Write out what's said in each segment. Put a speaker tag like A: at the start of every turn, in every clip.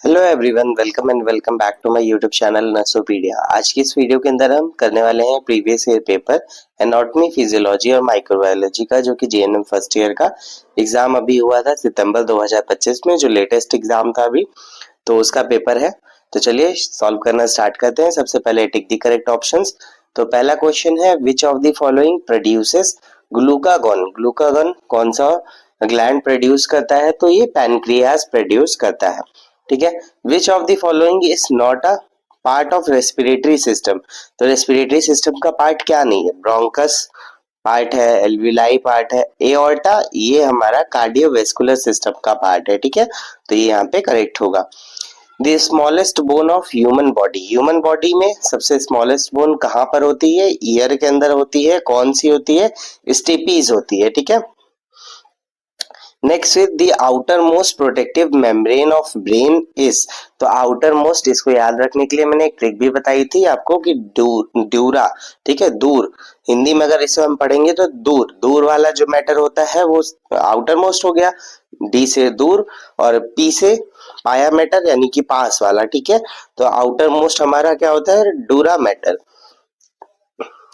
A: Hello everyone, welcome and welcome back to my YouTube channel Nasopedia. आज की इस video के अंदर हम करने वाले हैं previous year paper anatomy, physiology और माइक्रोबायोलॉजी का, जो कि जीएनएम फर्स्ट ईयर का एग्जाम अभी हुआ था सितंबर 2025 में, जो लेटेस्ट एग्जाम था अभी, तो उसका पेपर है। तो चलिए सॉल्व करना स्टार्ट करते हैं। सबसे पहले टिक द करेक्ट ऑप्शंस। तो पहला क्वेश्चन है, which of the following produces glucagon. Glucagon कौन सा ग्लैंड प्रोड्यूस करता है? तो ये पैनक्रियाज प्रोड्यूस करता है। ठीक है। Which of the following is not a part of respiratory system. तो रेस्पिरेटरी सिस्टम का पार्ट क्या नहीं है? ब्रोंकस पार्ट है, एल्विलाई पार्ट है, एओर्टा ये हमारा कार्डियोवेस्कुलर सिस्टम का पार्ट है। ठीक है, तो ये यहाँ पे करेक्ट होगा। The smallest bone of human body. Human body में सबसे स्मॉलेस्ट बोन कहाँ पर होती है? ईयर के अंदर होती है। कौन सी होती है? स्टेपीज होती है। ठीक है। Next is the outer most protective membrane of brain is. तो आउटर मोस्ट, इसको याद रखने के लिए मैंने एक ट्रिक भी बताई थी आपको कि ड्यूरा, ठीक है, दूर। हिंदी में अगर इसे हम पढ़ेंगे तो दूर, दूर वाला जो मैटर होता है वो आउटर मोस्ट हो गया, डी से दूर, और पी से पाया मैटर यानी कि पास वाला। ठीक है, तो आउटर मोस्ट हमारा क्या होता है? डूरा मैटर।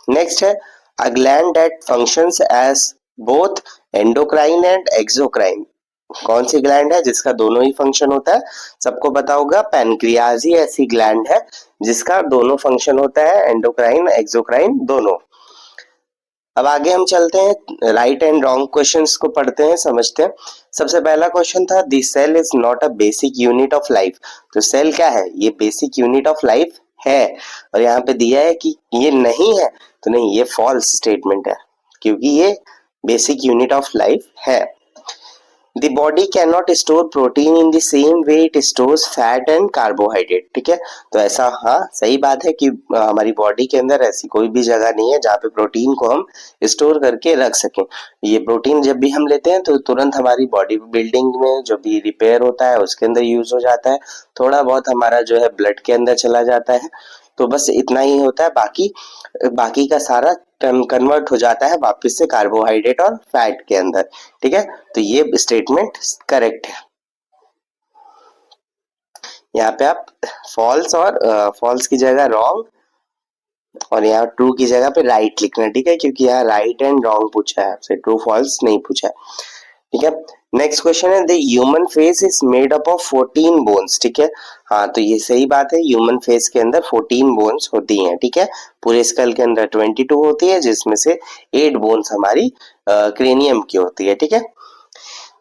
A: नेक्स्ट है, a gland that functions as both endocrine and exocrine. कौन सी ग्लैंड है जिसका दोनों ही फंक्शन होता है? सबको पता होगा, पैनक्रियाज ही ऐसी ग्लैंड है जिसका दोनों फंक्शन होता है, एंडोक्राइन एक्सोक्राइन दोनों। अब आगे हम चलते हैं, राइट एंड रॉन्ग क्वेश्चंस को पढ़ते हैं, समझते हैं। सबसे पहला क्वेश्चन था, the cell is not a basic unit of life. तो सेल क्या है? ये बेसिक यूनिट ऑफ लाइफ है, और यहाँ पे दिया है कि ये नहीं है। तो नहीं, ये फॉल्स स्टेटमेंट है, क्योंकि ये बेसिक यूनिट ऑफ लाइफ है। The body cannot store protein in the same way it stores fat and carbohydrate। ठीक है, तो ऐसा, हाँ सही बात है कि हमारी बॉडी के अंदर ऐसी कोई भी जगह नहीं है जहाँ पे प्रोटीन को हम स्टोर करके रख सकें। ये प्रोटीन जब भी हम लेते हैं तो तुरंत हमारी बॉडी बिल्डिंग में जो भी रिपेयर होता है उसके अंदर यूज हो जाता है, थोड़ा बहुत हमारा जो है ब्लड के अंदर चला जाता है, तो बस इतना ही होता है। बाकी बाकी का सारा कन्वर्ट हो जाता है वापस से कार्बोहाइड्रेट और फैट के अंदर। ठीक है, तो ये स्टेटमेंट करेक्ट है। यहाँ पे आप फॉल्स और फॉल्स की जगह रॉन्ग, और यहाँ ट्रू की जगह पे राइट लिखना। ठीक है, क्योंकि यहाँ राइट एंड रॉन्ग पूछा है आपसे, ट्रू फॉल्स नहीं पूछा है। ठीक है। नेक्स्ट क्वेश्चन है, the human face is made up of 14 bones. ठीक है, हाँ तो ये सही बात है, ह्यूमन फेस के अंदर 14 बोन्स होती हैं। ठीक है, पूरे स्कल के अंदर 22 होती है, जिसमें से 8 बोन्स हमारी क्रेनियम की होती है। ठीक है।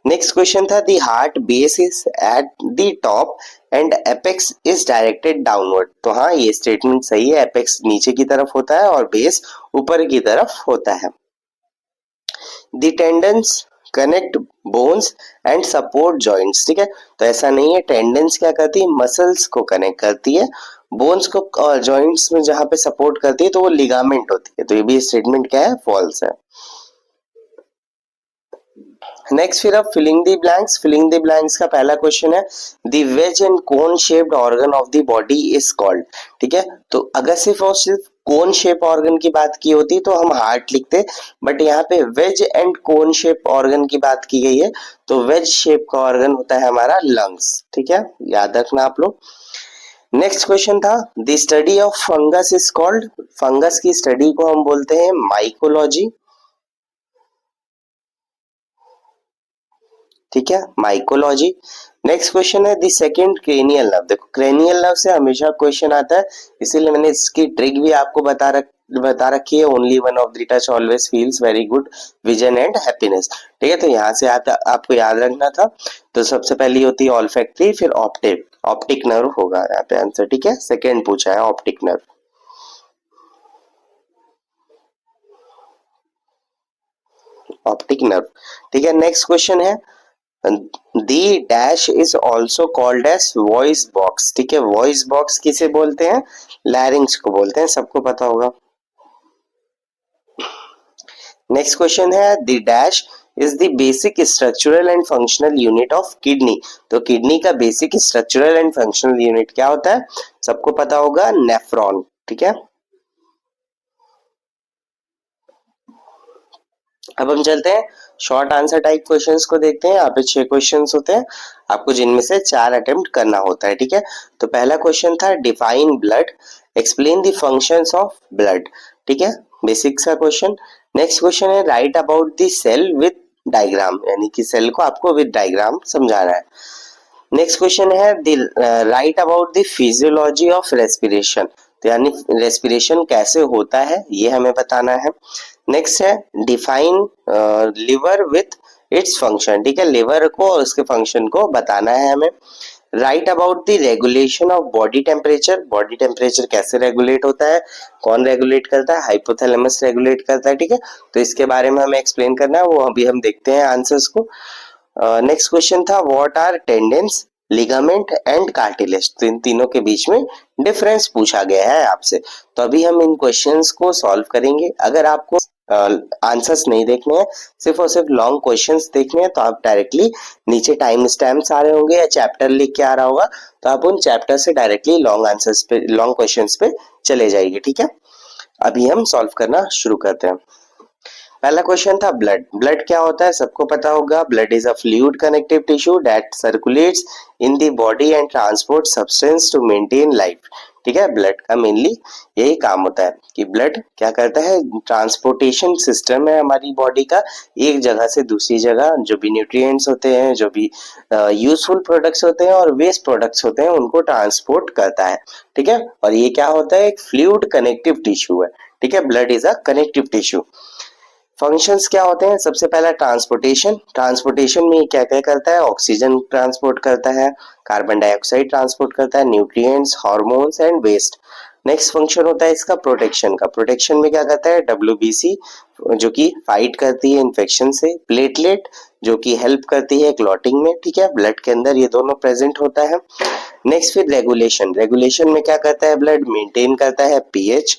A: नेक्स्ट क्वेश्चन था, the heart base is at the top and apex is directed downward. तो हाँ, ये स्टेटमेंट सही है, एपेक्स नीचे की तरफ होता है और बेस ऊपर की तरफ होता है। The tendons connect bones and support joints. ठीक है, तो ऐसा नहीं है, टेंडन्स क्या करती है? मसल्स को कनेक्ट करती है, बोन्स को और जॉइंट्स में जहां पे सपोर्ट करती है तो वो लिगामेंट होती है। तो ये भी स्टेटमेंट क्या है? फॉल्स है। नेक्स्ट फिर अब filling the blanks. Filling the blanks का पहला क्वेश्चन है, the wedge and cone shaped organ of the body is called. ठीक है, तो अगर सिर्फ और सिर्फ कोन शेप ऑर्गन की बात की होती तो हम हार्ट लिखते, बट यहाँ पे wedge and cone shape organ की बात की गई है, तो वेज शेप का ऑर्गन होता है हमारा लंग्स। ठीक है, याद रखना आप लोग। नेक्स्ट क्वेश्चन था, the study of fungus is called. Fungus की स्टडी को हम बोलते हैं माइकोलॉजी। ठीक है, माइकोलॉजी। नेक्स्ट क्वेश्चन है, द सेकंड क्रेनियल नर्व। देखो क्रेनियल नर्व से हमेशा क्वेश्चन आता है, इसीलिए मैंने इसकी ट्रिक भी आपको बता रखी है, only one of the touch always feels very good vision and happiness. ठीक है, तो यहाँ से आपको याद रखना था। तो सबसे पहली होती है ऑल्फैक्टरी, फिर ऑप्टिक, ऑप्टिक नर्व होगा यहाँ पे आंसर। ठीक है, सेकेंड पूछा है ऑप्टिक नर्व। Optic nerve. ठीक है, नेक्स्ट क्वेश्चन है, the dash is also called as voice box. ठीक है, वॉइस बॉक्स किसे बोलते हैं? लैरिंग्स को बोलते हैं, सबको पता होगा। नेक्स्ट क्वेश्चन है, the dash is the basic structural and functional unit of kidney. तो किडनी का basic structural and functional unit क्या होता है? सबको पता होगा, नेफ्रॉन। ठीक है, अब हम चलते हैं शॉर्ट आंसर टाइप क्वेश्चंस को देखते हैं। यहाँ पे 6 क्वेश्चंस होते हैं आपको, जिनमें से 4 अटेम्प्ट करना होता है, ठीक है। तो पहला क्वेश्चन था define blood, explain the functions of blood, ठीक है, बेसिक सा क्वेश्चन। नेक्स्ट क्वेश्चन है write about the cell with diagram, यानी कि सेल को आपको विद डायग्राम समझाना है। नेक्स्ट क्वेश्चन है write about the physiology of respiration, तो यानी रेस्पिरेशन कैसे होता है ये हमें बताना है। नेक्स्ट है define liver with its function, ठीक है, लिवर को और उसके फंक्शन को बताना है हमें। Right about the regulation of body temperature, body temperature कैसे रेगुलेट होता है, कौन रेगुलेट करता है, हाइपोथैलेमस रेगुलेट करता है, ठीक है, तो इसके बारे में हमें एक्सप्लेन करना है, वो अभी हम देखते हैं आंसर्स को। नेक्स्ट क्वेश्चन था what are tendons, ligament and cartilage, तो इन तीनों के बीच में डिफरेंस पूछा गया है आपसे। तो अभी हम इन क्वेश्चंस को सॉल्व करेंगे। अगर आपको आंसर्स नहीं देखने हैं, सिर्फ और सिर्फ लॉन्ग क्वेश्चंस देखने हैं, तो आप डायरेक्टली नीचे टाइम स्टैम्प्स आ रहे होंगे या चैप्टर लिख के आ रहा होगा, तो आप उन चैप्टर से डायरेक्टली लॉन्ग आंसर्स पे, लॉन्ग क्वेश्चंस पे चले जाइए, ठीक है। अभी हम सॉल्व करना शुरू करते हैं। पहला क्वेश्चन था ब्लड, ब्लड क्या होता है सबको पता होगा। Blood is a fluid connective tissue that circulates in the body and transport substance to maintain life, ठीक है। ब्लड का मेनली यही काम होता है कि ब्लड क्या करता है, ट्रांसपोर्टेशन सिस्टम है हमारी बॉडी का, एक जगह से दूसरी जगह जो भी न्यूट्रिएंट्स होते हैं, जो भी यूजफुल प्रोडक्ट्स होते हैं और वेस्ट प्रोडक्ट्स होते हैं, उनको ट्रांसपोर्ट करता है, ठीक है। और ये क्या होता है, एक फ्लूइड कनेक्टिव टिश्यू है, ठीक है। Blood is a connective tissue. Functions क्या होते हैं, सबसे पहला ट्रांसपोर्टेशन, ट्रांसपोर्टेशन में क्या क्या करता है, ऑक्सीजन ट्रांसपोर्ट करता है, कार्बन डाइऑक्साइड ट्रांसपोर्ट करता है, nutrients, hormones and waste. Next function होता है इसका प्रोटेक्शन का, प्रोटेक्शन में क्या करता है, डब्ल्यूबीसी जो कि फाइट करती है इन्फेक्शन से, प्लेटलेट जो कि हेल्प करती है क्लॉटिंग में, ठीक है, ब्लड के अंदर ये दोनों प्रेजेंट होता है। नेक्स्ट फिर रेगुलेशन, रेगुलेशन में क्या करता है, ब्लड मेंटेन करता है पीएच,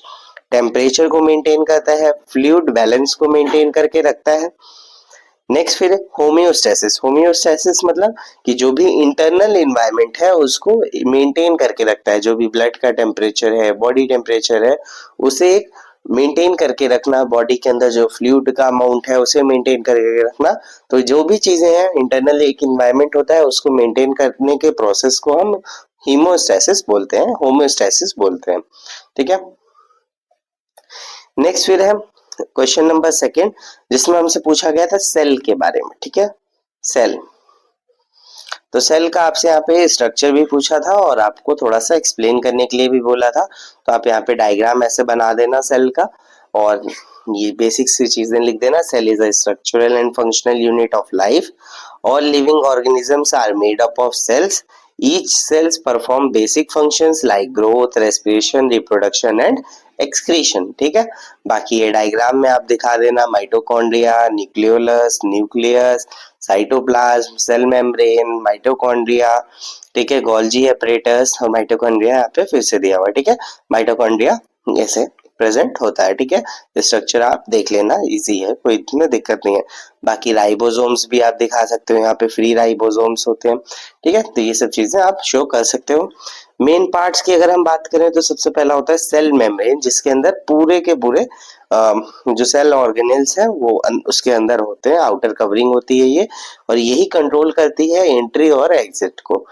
A: टेम्परेचर को मेंटेन करता है, फ्लूइड बैलेंस को मेंटेन करके रखता है। नेक्स्ट फिर होम्योस्टेसिस, होम्योस्टेसिस मतलब कि जो भी इंटरनल एनवायरनमेंट है उसको मेंटेन करके रखता है, जो भी ब्लड का टेम्परेचर है, बॉडी टेम्परेचर है, उसे एक मेंटेन करके रखना, बॉडी के अंदर जो फ्लूइड का अमाउंट है उसे मेंटेन करके रखना। तो जो भी चीजें हैं, इंटरनल एक एनवायरनमेंट होता है, उसको मेंटेन करने के प्रोसेस को हम हीमोस्टेसिस बोलते हैं, होम्योस्टेसिस बोलते हैं, ठीक है। नेक्स्ट फिर है क्वेश्चन नंबर सेकंड, जिसमें हमसे पूछा गया था सेल के बारे में, ठीक है, सेल। तो सेल का आपसे यहाँ पे स्ट्रक्चर भी पूछा था और आपको थोड़ा सा एक्सप्लेन करने के लिए भी बोला था, तो आप यहाँ पे डायग्राम ऐसे बना देना सेल का, और ये बेसिक सी चीजें लिख देना। Cell is a structural and functional unit of life, all living organisms are made up of cells, each cells perform basic functions like growth, respiration, reproduction and excretion, ठीक है। बाकी ये डायग्राम में आप दिखा देना, mitochondria, nucleolus, nucleus, cytoplasm, cell membrane, mitochondria, ठीक है, गोल्जी एपरेटस और माइटोकॉन्ड्रिया यहाँ पे फिर से दिया हुआ है, ठीक है। माइटोकॉन्ड्रिया ऐसे प्रेजेंट होता है, ठीक है। स्ट्रक्चर आप देख लेना, इजी है, कोई इतनी दिक्कत नहीं है। बाकी राइबोसोम्स भी आप दिखा सकते हो, यहाँ पे फ्री राइबोसोम्स होते हैं, ठीक है। तो ये सब चीजें आप शो कर सकते हो। मेन पार्ट्स की अगर हम बात करें तो सबसे पहला होता है सेल मेम्ब्रेन, जिसके अंदर पूरे के पूरे जो सेल ऑर्गेनेल्स हैं वो उसके अंदर होते हैं, आउटर कवरिंग होती है ये, और यही कंट्रोल करती है एंट्री और एग्जिट को।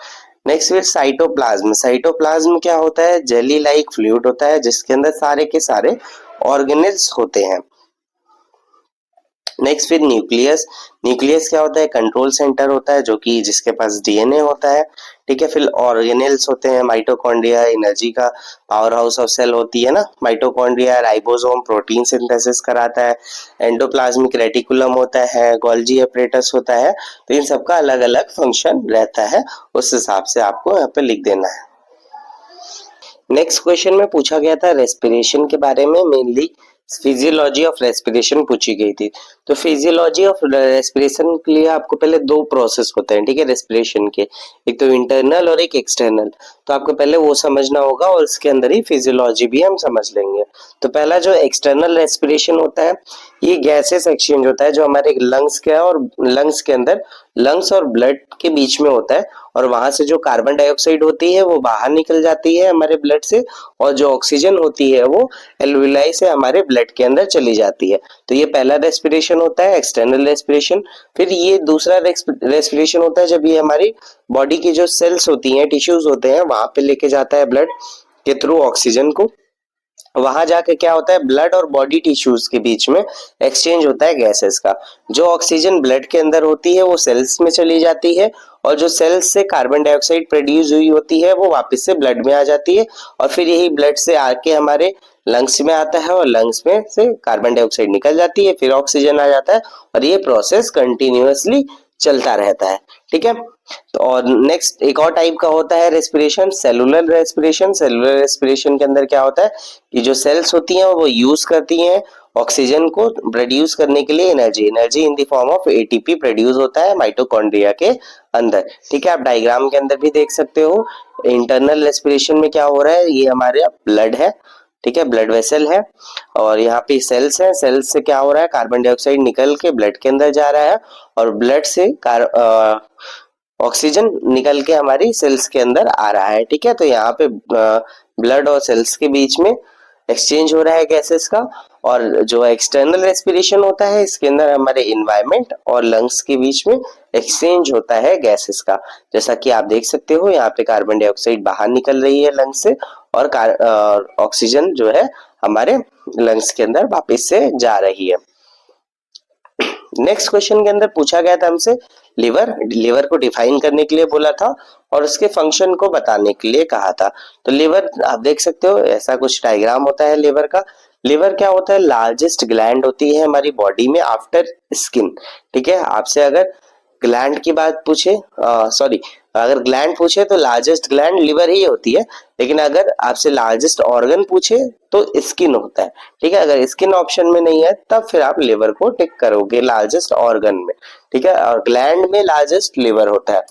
A: नेक्स्ट फिर साइटोप्लाज्म, साइटोप्लाज्म क्या होता है, जेली लाइक फ्लूइड होता है जिसके अंदर सारे के सारे ऑर्गेनेल्स होते हैं। नेक्स्ट फिर न्यूक्लियस, न्यूक्लियस क्या होता है, कंट्रोल सेंटर होता है जो कि जिसके पास डीएनए होता है, ठीक है। फिर ऑर्गेनेल्स होते हैं, माइटोकॉन्ड्रिया एनर्जी का पावर हाउस ऑफ सेल होती है ना, माइटोकॉन्ड्रिया, राइबोसोम प्रोटीन सिंथेसिस कराता है, एंडोप्लाज्मिक रेटिकुलम होता है, गोल्जी एपरेटस होता है। तो इन सबका अलग अलग फंक्शन रहता है, उस हिसाब से आपको यहाँ पे लिख देना है। नेक्स्ट क्वेश्चन में पूछा गया था रेस्पिरेशन के बारे में, मेनली फिजियोलॉजी ऑफ रेस्पिरेशन पूछी गई थी। तो फिजियोलॉजी ऑफ रेस्पिरेशन के लिए आपको पहले दो प्रोसेस होते हैं, ठीक है, रेस्पिरेशन के, एक तो इंटरनल और एक एक्सटर्नल। तो आपको पहले वो समझना होगा और उसके अंदर ही फिजियोलॉजी भी हम समझ लेंगे। तो पहला जो एक्सटर्नल रेस्पिरेशन होता है, ये गैसेस एक्सचेंज होता है जो हमारे लंग्स के और लंग्स के अंदर, लंग्स और ब्लड के बीच में होता है, और वहां से जो कार्बन डाइऑक्साइड होती है वो बाहर निकल जाती है हमारे ब्लड से, और जो ऑक्सीजन होती है वो एल्विलाई से हमारे ब्लड के अंदर चली जाती है। तो ये पहला रेस्पिरेशन होता है, एक्सटर्नल रेस्पिरेशन। फिर ये दूसरा रेस्पिरेशन होता है जब ये हमारी बॉडी की जो सेल्स होती हैं, टिश्यूज होते हैं, वहां पे लेके जाता है ब्लड के थ्रू ऑक्सीजन को। वहां जाके क्या होता है, ब्लड और बॉडी टिश्यूज के बीच में एक्सचेंज होता है गैसेस का। जो ऑक्सीजन ब्लड के अंदर होती है वो सेल्स में चली जाती है, और जो सेल्स से कार्बन डाइऑक्साइड प्रोड्यूस हुई होती है वो वापस से ब्लड में आ जाती है, और फिर यही ब्लड से आके हमारे लंग्स में आता है, और लंग्स में से कार्बन डाइऑक्साइड निकल जाती है, फिर ऑक्सीजन आ जाता है, और ये प्रोसेस कंटिन्यूअसली चलता रहता है। ठीक है। तो और नेक्स्ट एक और टाइप का होता है respiration, cellular respiration. Cellular respiration के अंदर क्या होता है कि जो सेल्स होती हैं वो यूज करती हैं ऑक्सीजन को प्रोड्यूस करने के लिए energy. Energy in the form of ATP produce होता है माइटोकॉन्ड्रिया के अंदर। ठीक है, आप डायग्राम के अंदर भी देख सकते हो। इंटरनल रेस्पिरेशन में क्या हो रहा है, ये हमारे ब्लड है, ठीक है, ब्लड वेसल है, और यहाँ पे सेल्स है। सेल्स से क्या हो रहा है, कार्बन डाइऑक्साइड निकल के ब्लड के अंदर जा रहा है, और ब्लड से ऑक्सीजन निकल के हमारी सेल्स के अंदर आ रहा है। ठीक है, तो यहाँ पे ब्लड और सेल्स के बीच में एक्सचेंज हो रहा है गैसेस का। और जो एक्सटर्नल रेस्पिरेशन होता है इसके अंदर हमारे इन्वायरमेंट और लंग्स के बीच में एक्सचेंज होता है गैसेस का। जैसा कि आप देख सकते हो यहाँ पे कार्बन डाइऑक्साइड बाहर निकल रही है लंग्स से, और ऑक्सीजन जो है हमारे लंग्स के अंदर वापस से जा रही है। नेक्स्ट क्वेश्चन के अंदर पूछा गया था हमसे लिवर, लिवर को डिफाइन करने के लिए बोला था और उसके फंक्शन को बताने के लिए कहा था। तो लिवर आप देख सकते हो, ऐसा कुछ डायग्राम होता है लिवर का। लिवर क्या होता है, लार्जेस्ट ग्लैंड होती है हमारी बॉडी में आफ्टर स्किन। ठीक है, आपसे अगर ग्लैंड की बात पूछे, सॉरी, अगर ग्लैंड पूछे तो लार्जेस्ट ग्लैंड लिवर ही होती है, लेकिन अगर आपसे लार्जेस्ट ऑर्गन पूछे तो स्किन होता है। ठीक है, अगर स्किन ऑप्शन में नहीं है तब फिर आप लिवर को टिक करोगे लार्जेस्ट ऑर्गन में। ठीक है, और ग्लैंड में लार्जेस्ट लिवर होता है।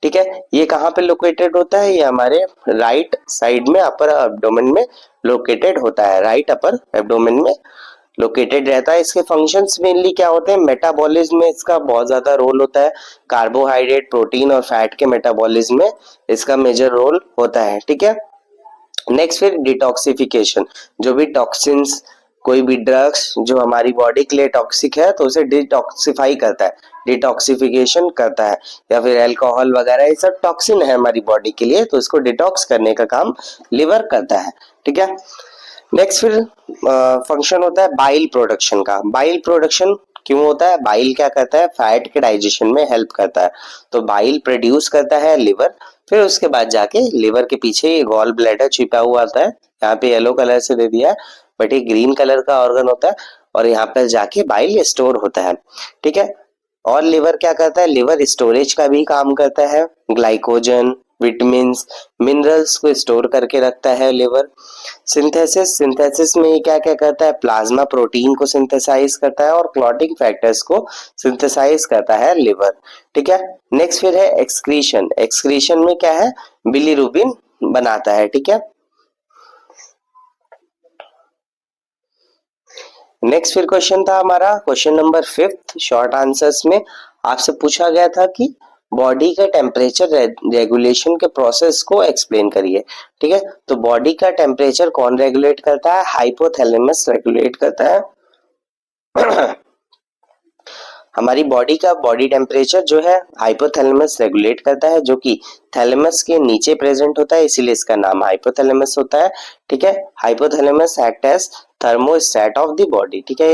A: ठीक है, ये कहाँ पे लोकेटेड होता है, ये हमारे राइट साइड में अपर एब्डोमेन में लोकेटेड होता है, राइट अपर एब्डोमेन में लोकेटेड रहता है। इसके फंक्शंस मेनली क्या होते हैं, मेटाबॉलिज्म में इसका बहुत ज्यादा रोल होता है। कार्बोहाइड्रेट, प्रोटीन और फैट के मेटाबॉलिज्म में इसका मेजर रोल होता है। ठीक है, नेक्स्ट फिर डिटॉक्सिफिकेशन, जो भी टॉक्सिन्स, कोई भी ड्रग्स जो हमारी बॉडी के लिए टॉक्सिक है तो उसे डिटॉक्सिफाई करता है, डिटॉक्सिफिकेशन करता है। या फिर अल्कोहल वगैरह ये सब टॉक्सिन है हमारी बॉडी के लिए, तो इसको डिटॉक्स करने का काम लिवर करता है। ठीक है, नेक्स्ट फिर फंक्शन होता है बाइल प्रोडक्शन का। बाइल प्रोडक्शन क्यों होता है, बाइल क्या करता है, फैट के डाइजेशन में हेल्प करता है, तो बाइल प्रोड्यूस करता है लिवर। फिर उसके बाद जाके लिवर के पीछे गॉल ब्लैडर छिपा हुआ आता है, यहाँ पे येलो कलर से दे दिया है बट ये ग्रीन कलर का ऑर्गन होता है, और यहाँ पर जाके बाइल स्टोर होता है। ठीक है, और लिवर क्या करता है, लिवर स्टोरेज का भी काम करता है, ग्लाइकोजन, विटामिन्स, मिनरल्स को स्टोर करके रखता है लिवर। सिंथेसिस, सिंथेसिस में ये क्या क्या करता है, प्लाज्मा प्रोटीन को सिंथेसाइज करता है और क्लॉटिंग फैक्टर्स को सिंथेसाइज करता है लिवर। ठीक है, नेक्स्ट फिर है एक्सक्रीशन। एक्सक्रीशन में क्या है, बिलीरुबिन बनाता है। ठीक है, नेक्स्ट फिर क्वेश्चन था हमारा क्वेश्चन नंबर 5 शॉर्ट आंसर्स में आपसे पूछा गया था कि बॉडी का टेम्परेचर रेगुलेशन के प्रोसेस को एक्सप्लेन करिए। ठीक है, तो बॉडी का टेम्परेचर कौन रेगुलेट करता है, हाइपोथैलेमस रेगुलेट करता है। हमारी बॉडी का बॉडी टेम्परेचर जो है हाइपोथैलेमस रेगुलेट करता है, जो कि थैलेमस के नीचे प्रेजेंट होता है, इसीलिए इसका नाम हाइपोथैलेमस होता है। ठीक है, hypothalamus act as thermostat of the body. ठीक है,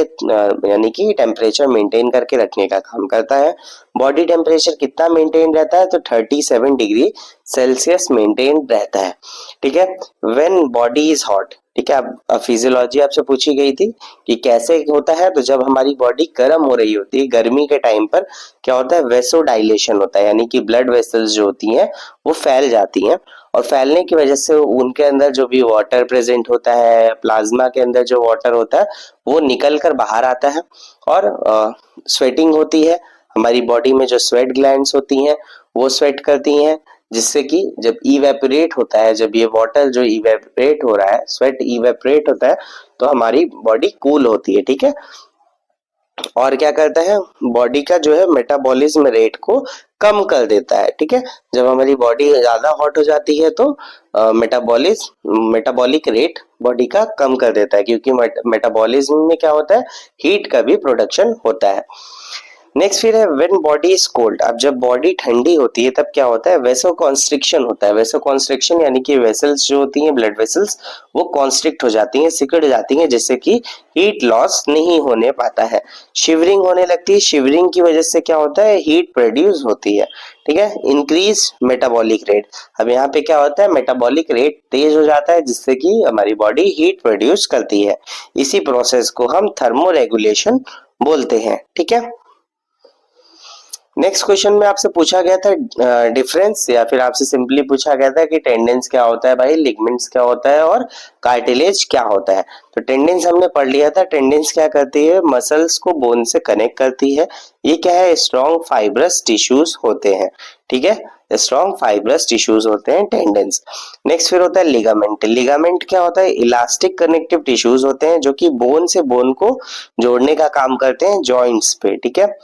A: यानी कि टेम्परेचर मेंटेन करके रखने का काम करता है। बॉडी टेम्परेचर कितना मेंटेन रहता है, तो 37 डिग्री सेल्सियस मेंटेन रहता है। ठीक है, व्हेन बॉडी इज हॉट। ठीक है, अब फिजियोलॉजी आपसे पूछी गई थी कि कैसे होता है, तो जब हमारी बॉडी गर्म हो रही होती है, गर्मी के टाइम पर क्या होता है, वेसोडाइलेशन होता है, यानी कि ब्लड वेसल्स जो होती हैं वो फैल जाती हैं, और फैलने की वजह से उनके अंदर जो भी वाटर प्रेजेंट होता है, प्लाज्मा के अंदर जो वाटर होता है वो निकल कर बाहर आता है, और स्वेटिंग होती है। हमारी बॉडी में जो स्वेट ग्लैंड्स होती हैं वो स्वेट करती हैं, जिससे कि जब इवेपोरेट होता है, जब ये वाटर जो इवेपोरेट हो रहा है, स्वेट इवेपोरेट होता है, तो हमारी बॉडी कूल होती है। ठीक है, और क्या करता है, बॉडी का जो है मेटाबॉलिज्म रेट को कम कर देता है। ठीक है, जब हमारी बॉडी ज्यादा हॉट हो जाती है तो मेटाबॉलिक रेट बॉडी का कम कर देता है, क्योंकि मेटाबॉलिज्म में क्या होता है, हीट का भी प्रोडक्शन होता है। नेक्स्ट फिर है व्हेन बॉडी इज कोल्ड। अब जब बॉडी ठंडी होती है तब क्या होता है, वेसो कॉन्स्ट्रिक्शन होता है। वेसो कॉन्स्ट्रिक्शन यानी कि वेसल्स जो होती हैं, ब्लड वेसल्स, वो कॉन्स्ट्रिक्ट हो जाती हैं, सिकुड़ जाती हैं, जिससे कि हीट लॉस नहीं होने पाता है। शिवरिंग होने लगती है, शिवरिंग की वजह से क्या होता है, हीट प्रोड्यूस होती है। ठीक है, इंक्रीज मेटाबॉलिक रेट। अब यहाँ पे क्या होता है, मेटाबॉलिक रेट तेज हो जाता है, जिससे कि हमारी बॉडी हीट प्रोड्यूस करती है। इसी प्रोसेस को हम थर्मो रेगुलेशन बोलते हैं। ठीक है, नेक्स्ट क्वेश्चन में आपसे पूछा गया था डिफरेंस, या फिर आपसे सिंपली पूछा गया था कि टेंडेंस क्या होता है भाई, लिगमेंट्स क्या होता है और कार्टिलेज क्या होता है। तो टेंडेंस हमने पढ़ लिया था। टेंडेंस क्या करती है, मसल्स को बोन से कनेक्ट करती है। ये क्या है, स्ट्रॉन्ग फाइब्रस टिश्यूज होते हैं। ठीक है, स्ट्रॉन्ग फाइब्रस टिश्यूज होते हैं टेंडेंस। नेक्स्ट फिर होता है लिगामेंट। लिगामेंट क्या होता है, इलास्टिक कनेक्टिव टिश्यूज होते हैं जो कि बोन से बोन को जोड़ने का काम करते हैं जॉइंट्स पे। ठीक है,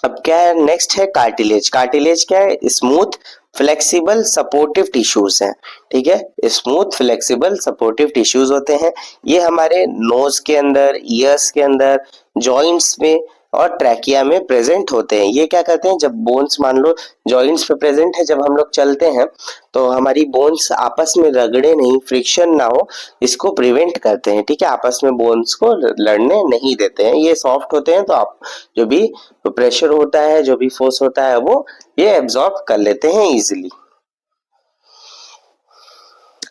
A: अब क्या है, नेक्स्ट है कार्टिलेज। कार्टिलेज क्या है, स्मूथ फ्लेक्सिबल सपोर्टिव टिश्यूज हैं। ठीक है, स्मूथ फ्लेक्सिबल सपोर्टिव टिश्यूज होते हैं। ये हमारे नोज के अंदर, ईयर्स के अंदर, जॉइंट्स में और ट्रैकिया में प्रेजेंट होते हैं। ये क्या करते हैं, जब बोन्स मान लो जॉइंट्स पे प्रेजेंट है, जब हम लोग चलते हैं तो हमारी बोन्स आपस में रगड़े नहीं, फ्रिक्शन ना हो, इसको प्रिवेंट करते हैं। ठीक है, आपस में बोन्स को लड़ने नहीं देते हैं। ये सॉफ्ट होते हैं, तो आप जो भी प्रेशर होता है, जो भी फोर्स होता है, वो ये एब्जॉर्ब कर लेते हैं इजीली।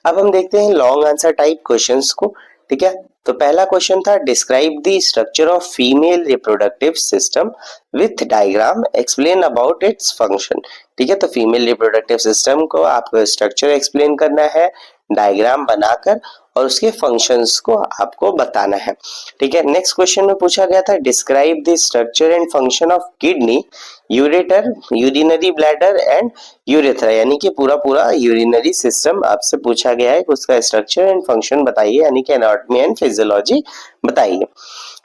A: अब हम देखते हैं लॉन्ग आंसर टाइप क्वेश्चंस को। ठीक है, तो पहला क्वेश्चन था, describe the structure of female reproductive system with diagram, explain about its function. ठीक है, तो फीमेल रिप्रोडक्टिव सिस्टम को आपको स्ट्रक्चर एक्सप्लेन करना है डायग्राम बनाकर, और उसके फंक्शंस को आपको बताना है। ठीक है, नेक्स्ट क्वेश्चन में पूछा गया था, describe the structure and function of kidney, ureter, urinary bladder and urethra, यानी कि पूरा पूरा यूरिनरी सिस्टम आपसे पूछा गया है, उसका स्ट्रक्चर एंड फंक्शन बताइए, यानी कि एनाटॉमी एंड फिजियोलॉजी बताइए।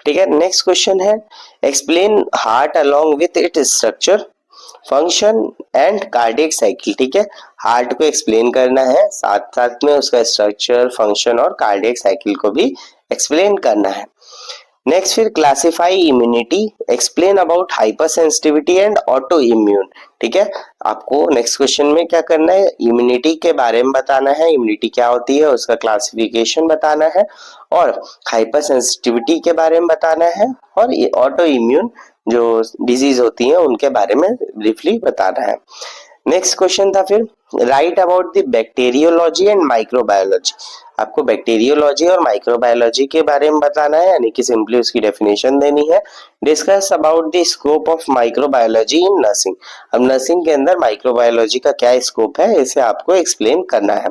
A: ठीक है, नेक्स्ट क्वेश्चन है, explain heart along with its structure, function and cardiac cycle. ठीक है, हार्ट को एक्सप्लेन करना है, साथ साथ में उसका स्ट्रक्चर, फंक्शन और कार्डियक साइकिल को भी एक्सप्लेन करना है। नेक्स्ट फिर classify immunity, explain about hyper sensitivity and auto immune. ठीक है, आपको नेक्स्ट क्वेश्चन में क्या करना है, इम्यूनिटी के बारे में बताना है, इम्यूनिटी क्या होती है, उसका क्लासिफिकेशन बताना है, और हाइपर सेंसिटिविटी के बारे में बताना है, और ऑटो इम्यून जो डिजीज होती है उनके बारे में ब्रीफली बताना है। नेक्स्ट क्वेश्चन था फिर, right about the bacteriology and microbiology. आपको बैक्टीरियोलॉजी और माइक्रोबायोलॉजी के बारे में बताना है, यानी कि सिंपली उसकी डेफिनेशन देनी है। Discuss about the scope of microbiology in nursing. अब नर्सिंग के अंदर माइक्रोबायोलॉजी का क्या स्कोप है, इसे आपको एक्सप्लेन करना है।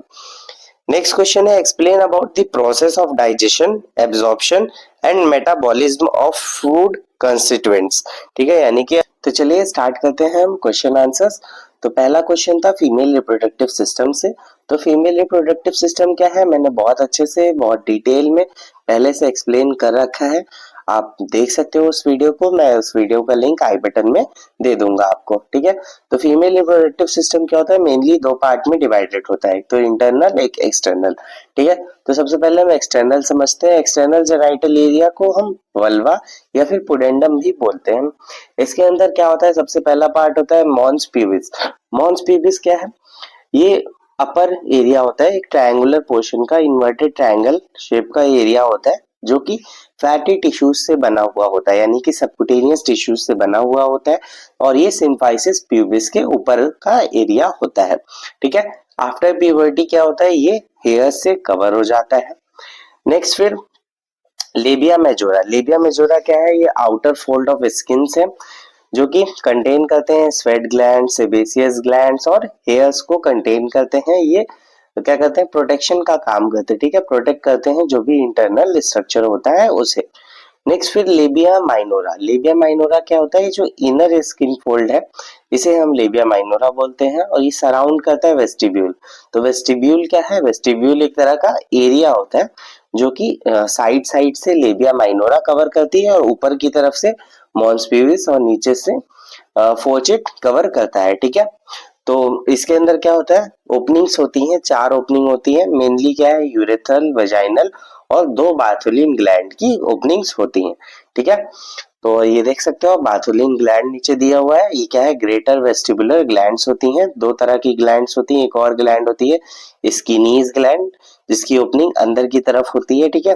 A: नेक्स्ट क्वेश्चन है, explain about the process of digestion, absorption and metabolism of food constituents. ठीक है, यानी कि तो चलिए स्टार्ट करते हैं हम क्वेश्चन आंसर्स। तो पहला क्वेश्चन था फीमेल रिप्रोडक्टिव सिस्टम से। तो फीमेल रिप्रोडक्टिव सिस्टम क्या है, मैंने बहुत अच्छे से, बहुत डिटेल में पहले से एक्सप्लेन कर रखा है, आप देख सकते हो उस वीडियो को। मैं उस वीडियो का लिंक आई बटन में दे दूंगा आपको। ठीक है, तो फीमेल रिप्रोडक्टिव सिस्टम क्या होता है, मेनली दो पार्ट में डिवाइडेड होता है, एक तो इंटरनल, एक एक्सटर्नल। ठीक है, तो सबसे पहले हम एक्सटर्नल समझते हैं। एक्सटर्नल जेनाइटल एरिया को हम वल्वा या फिर पुडेंडम भी बोलते हैं। इसके अंदर क्या होता है, सबसे पहला पार्ट होता है मॉन्स पीविस। मॉन्स पीविस क्या है, ये अपर एरिया होता है, एक ट्रायंगुलर पोर्शन का, इन्वर्टेड ट्रायंगल शेप का एरिया होता है, जो कि फैटी टिश्यूज से बना हुआ होता है, यानी कि सबक्यूटेनियस टिश्यूज से बना हुआ होता है, और ये सिम्फाइसिस प्यूबिस के ऊपर का एरिया होता है। ठीक है, आफ्टर प्यूबर्टी क्या होता है, ये हेयर से कवर हो जाता है। नेक्स्ट फिर लेबिया मेजोरा। लेबिया मेजोरा क्या है, ये आउटर फोल्ड ऑफ स्किन है, जो कि कंटेन करते हैं स्वेट ग्लैंड, सेबेसियस ग्लैंड्स और हेयर्स को कंटेन करते हैं। ये क्या करते हैं, प्रोटेक्शन का काम करते हैं। ठीक है, प्रोटेक्ट करते हैं जो भी इंटरनल स्ट्रक्चर होता है उसे। नेक्स्ट फिर लेबिया माइनोरा। लेबिया माइनोरा क्या होता है, ये जो इनर स्किन फोल्ड है इसे हम लेबिया माइनोरा बोलते हैं और ये सराउंड करता है वेस्टिब्यूल। तो वेस्टिब्यूल क्या है, वेस्टिब्यूल एक तरह का एरिया होता है जो कि साइड साइड से लेबिया माइनोरा कवर करती है और ऊपर की तरफ से मॉन्स प्यूबिस और नीचे से फोर्सेट कवर करता है, ठीक है। तो इसके अंदर क्या होता है, ओपनिंग्स होती हैं, 4 ओपनिंग होती है, मेनली क्या है, यूरेथ्रल, वजाइनल और 2 बाथुलिन ग्लैंड की ओपनिंग्स होती हैं, ठीक है। तो ये देख सकते हो बाथुलिन ग्लैंड नीचे दिया हुआ है, ये क्या है, ग्रेटर वेस्टिबुलर ग्लैंड्स होती हैं, 2 तरह की ग्लैंड्स होती हैं। एक और ग्लैंड होती है स्किनीज ग्लैंड जिसकी ओपनिंग अंदर की तरफ होती है, ठीक है।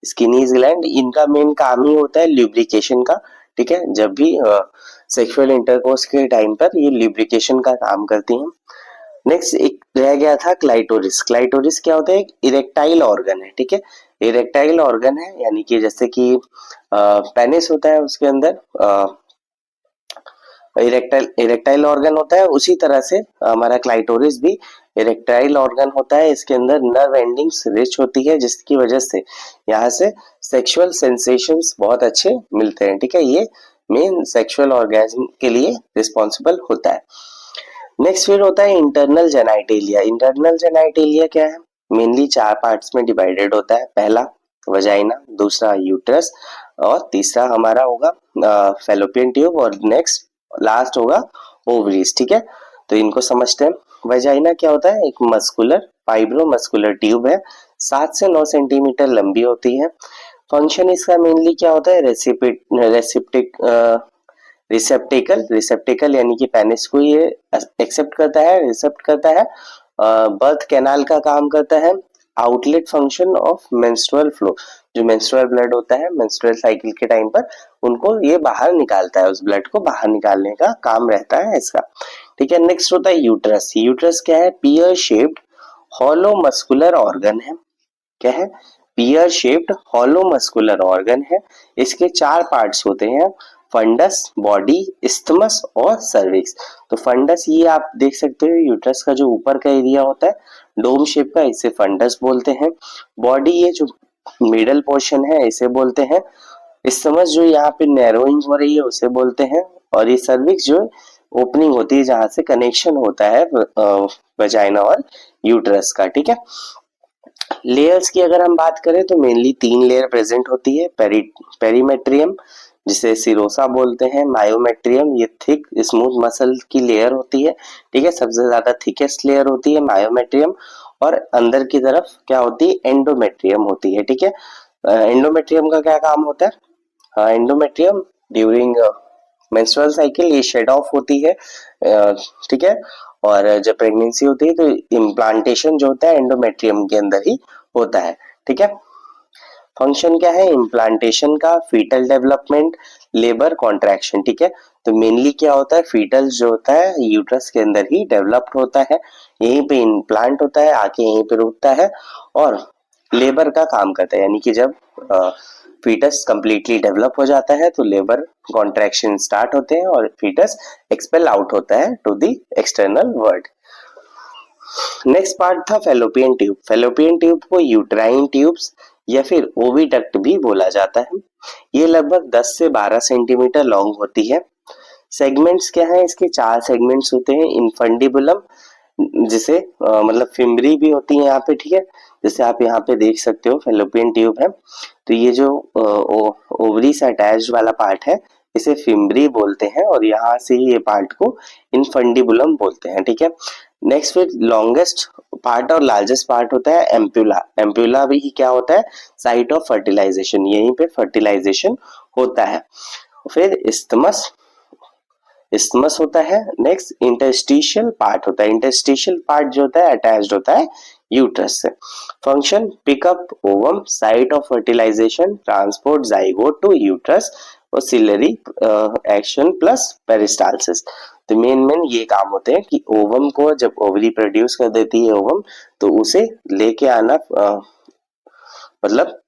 A: स्किनीज ग्लैंड, इनका मेन काम ही होता है ल्यूब्रिकेशन का, ठीक है। जब भी सेक्सुअल इंटरकोर्स के टाइम पर ये ल्यूब्रिकेशन का काम करती हैं। नेक्स्ट एक रह गया था क्लाइटोरिस। क्लाइटोरिस क्या होता है, एक इरेक्टाइल ऑर्गन है, ठीक है। इरेक्टाइल ऑर्गन है यानी कि जैसे कि पेनिस होता है उसके अंदर इरेक्टाइल ऑर्गन होता है, उसी तरह से हमारा क्लाइटोरिस भी इरेक्टाइल ऑर्गन होता है। इसके अंदर नर्व एंडिंग्स रिच होती है जिसकी वजह से यहाँ से सेक्सुअल सेंसेशंस बहुत अच्छे मिलते हैं, ठीक है। ये मेन सेक्सुअल ऑर्गेज्म के लिए रिस्पॉन्सिबल होता है। नेक्स्ट फिर होता है इंटरनल जेनाइटेलिया। इंटरनल जेनाइटेलिया क्या है, मेनली 4 पार्ट्स में डिवाइडेड होता है। पहला वजाइना, दूसरा यूट्रस और तीसरा हमारा होगा फैलोपियन ट्यूब और नेक्स्ट लास्ट होगा ओवरीज, ठीक है। तो इनको समझते हैं। वजाइना क्या होता है, एक मस्कुलर फाइब्रो मस्कुलर ट्यूब है, 7 से 9 सेंटीमीटर लंबी होती है। फंक्शन इसका मेनली क्या होता है, रिसेप्टेकल, रिसेप्टेकल यानी कि पेनिस को ये एक्सेप्ट करता है, रिसेप्ट करता है, बर्थ कैनाल का काम करता है, outlet function of menstrual flow, जो मेंस्ट्रुअल ब्लड होता है मेंस्ट्रुअल साइकिल के टाइम पर उनको ये बाहर निकालता है, उस ब्लड को बाहर निकालने का काम रहता है इसका, ठीक है। नेक्स्ट होता है यूट्रस। यूट्रस क्या है, pear shaped hollow muscular organ है, क्या है, pear shaped hollow muscular organ है। इसके 4 पार्ट्स होते हैं, फंडस, बॉडी, इस्थमस और सर्विक्स। तो फंडस ये आप देख सकते हो, यूट्रस का जो ऊपर का एरिया होता है डोम शेप का, इसे फंडस बोलते हैं। बॉडी ये जो मिडल पोर्शन है इसे बोलते हैं। इस्थमस जो यहाँ पे नैरोइंग हो रही है उसे बोलते हैं। और ये सर्विक्स जो ओपनिंग होती है जहां से कनेक्शन होता है वजाइना और यूट्रस का, ठीक है। लेयर्स की अगर हम बात करें तो मेनली 3 लेयर प्रेजेंट होती है। पेरीमेट्रियम जिसे सिरोसा बोलते हैं, मायोमेट्रियम ये थिक स्मूथ मसल की लेयर होती है, ठीक है, सबसे ज्यादा थिकेस्ट लेयर होती है मायोमेट्रियम। और अंदर की तरफ क्या होती है, एंडोमेट्रियम होती है, ठीक है। एंडोमेट्रियम का क्या काम होता है, हाँ, एंडोमेट्रियम ड्यूरिंग मेंस्ट्रुअल साइकिल ये शेड ऑफ होती है, ठीक है। और जब प्रेगनेंसी होती है तो इम्प्लांटेशन जो होता है एंडोमेट्रियम के अंदर ही होता है, ठीक है। फंक्शन क्या है इम्प्लांटेशन का, फीटल डेवलपमेंट, लेबर कॉन्ट्रैक्शन, ठीक है। तो मेनली क्या होता है, फीटल जो होता है यूट्रस के अंदर ही डेवलप्ड होता है, यहीं पे इम्प्लांट होता है, आके यहीं पे रुकता है और लेबर का काम करता है, यानी कि जब फीटस कंप्लीटली डेवलप हो जाता है तो लेबर कॉन्ट्रैक्शन स्टार्ट होते हैं और फीटस एक्सपेल आउट होता है to the external world. Next part था फेलोपियन ट्यूब। फेलोपियन ट्यूब को यूट्राइन ट्यूब्स या फिर ओविडक्ट भी बोला जाता है। ये लगभग 10 से 12 सेंटीमीटर लॉन्ग होती है। सेगमेंट्स क्या है इसके, 4 सेगमेंट्स होते हैं। इनफंडिबुलम जिसे मतलब फिम्बरी भी होती है यहाँ पे, ठीक है, जैसे आप यहाँ पे देख सकते हो फेलोपियन ट्यूब है, तो ये जो ओवरी से अटैच्ड वाला पार्ट है इसे फिम्बरी बोलते हैं और यहाँ से ये पार्ट को इनफंडिबुलम बोलते हैं, ठीक है। नेक्स्ट फिर लॉन्गेस्ट पार्ट और लार्जेस्ट पार्ट होता है एम्प्यूला। एम्प्यूला भी क्या होता है, साइट ऑफ फर्टिलाइजेशन, यहीं पे फर्टिलाइजेशन होता है। फिर इस्थमस, इस्थमस होता है। नेक्स्ट इंटरस्टिशियल पार्ट होता है। इंटरस्टिशियल पार्ट जो होता है अटैच्ड होता है यूट्रस से। Function pickup ovum, site of fertilization, transport zygote to uterus और सिलरी एक्शन प्लस पेरिस्टालसिस। तो मेन ये काम होते हैं कि ओवम को जब ओवरी प्रोड्यूस कर देती है ओवम, तो उसे लेके आना मतलब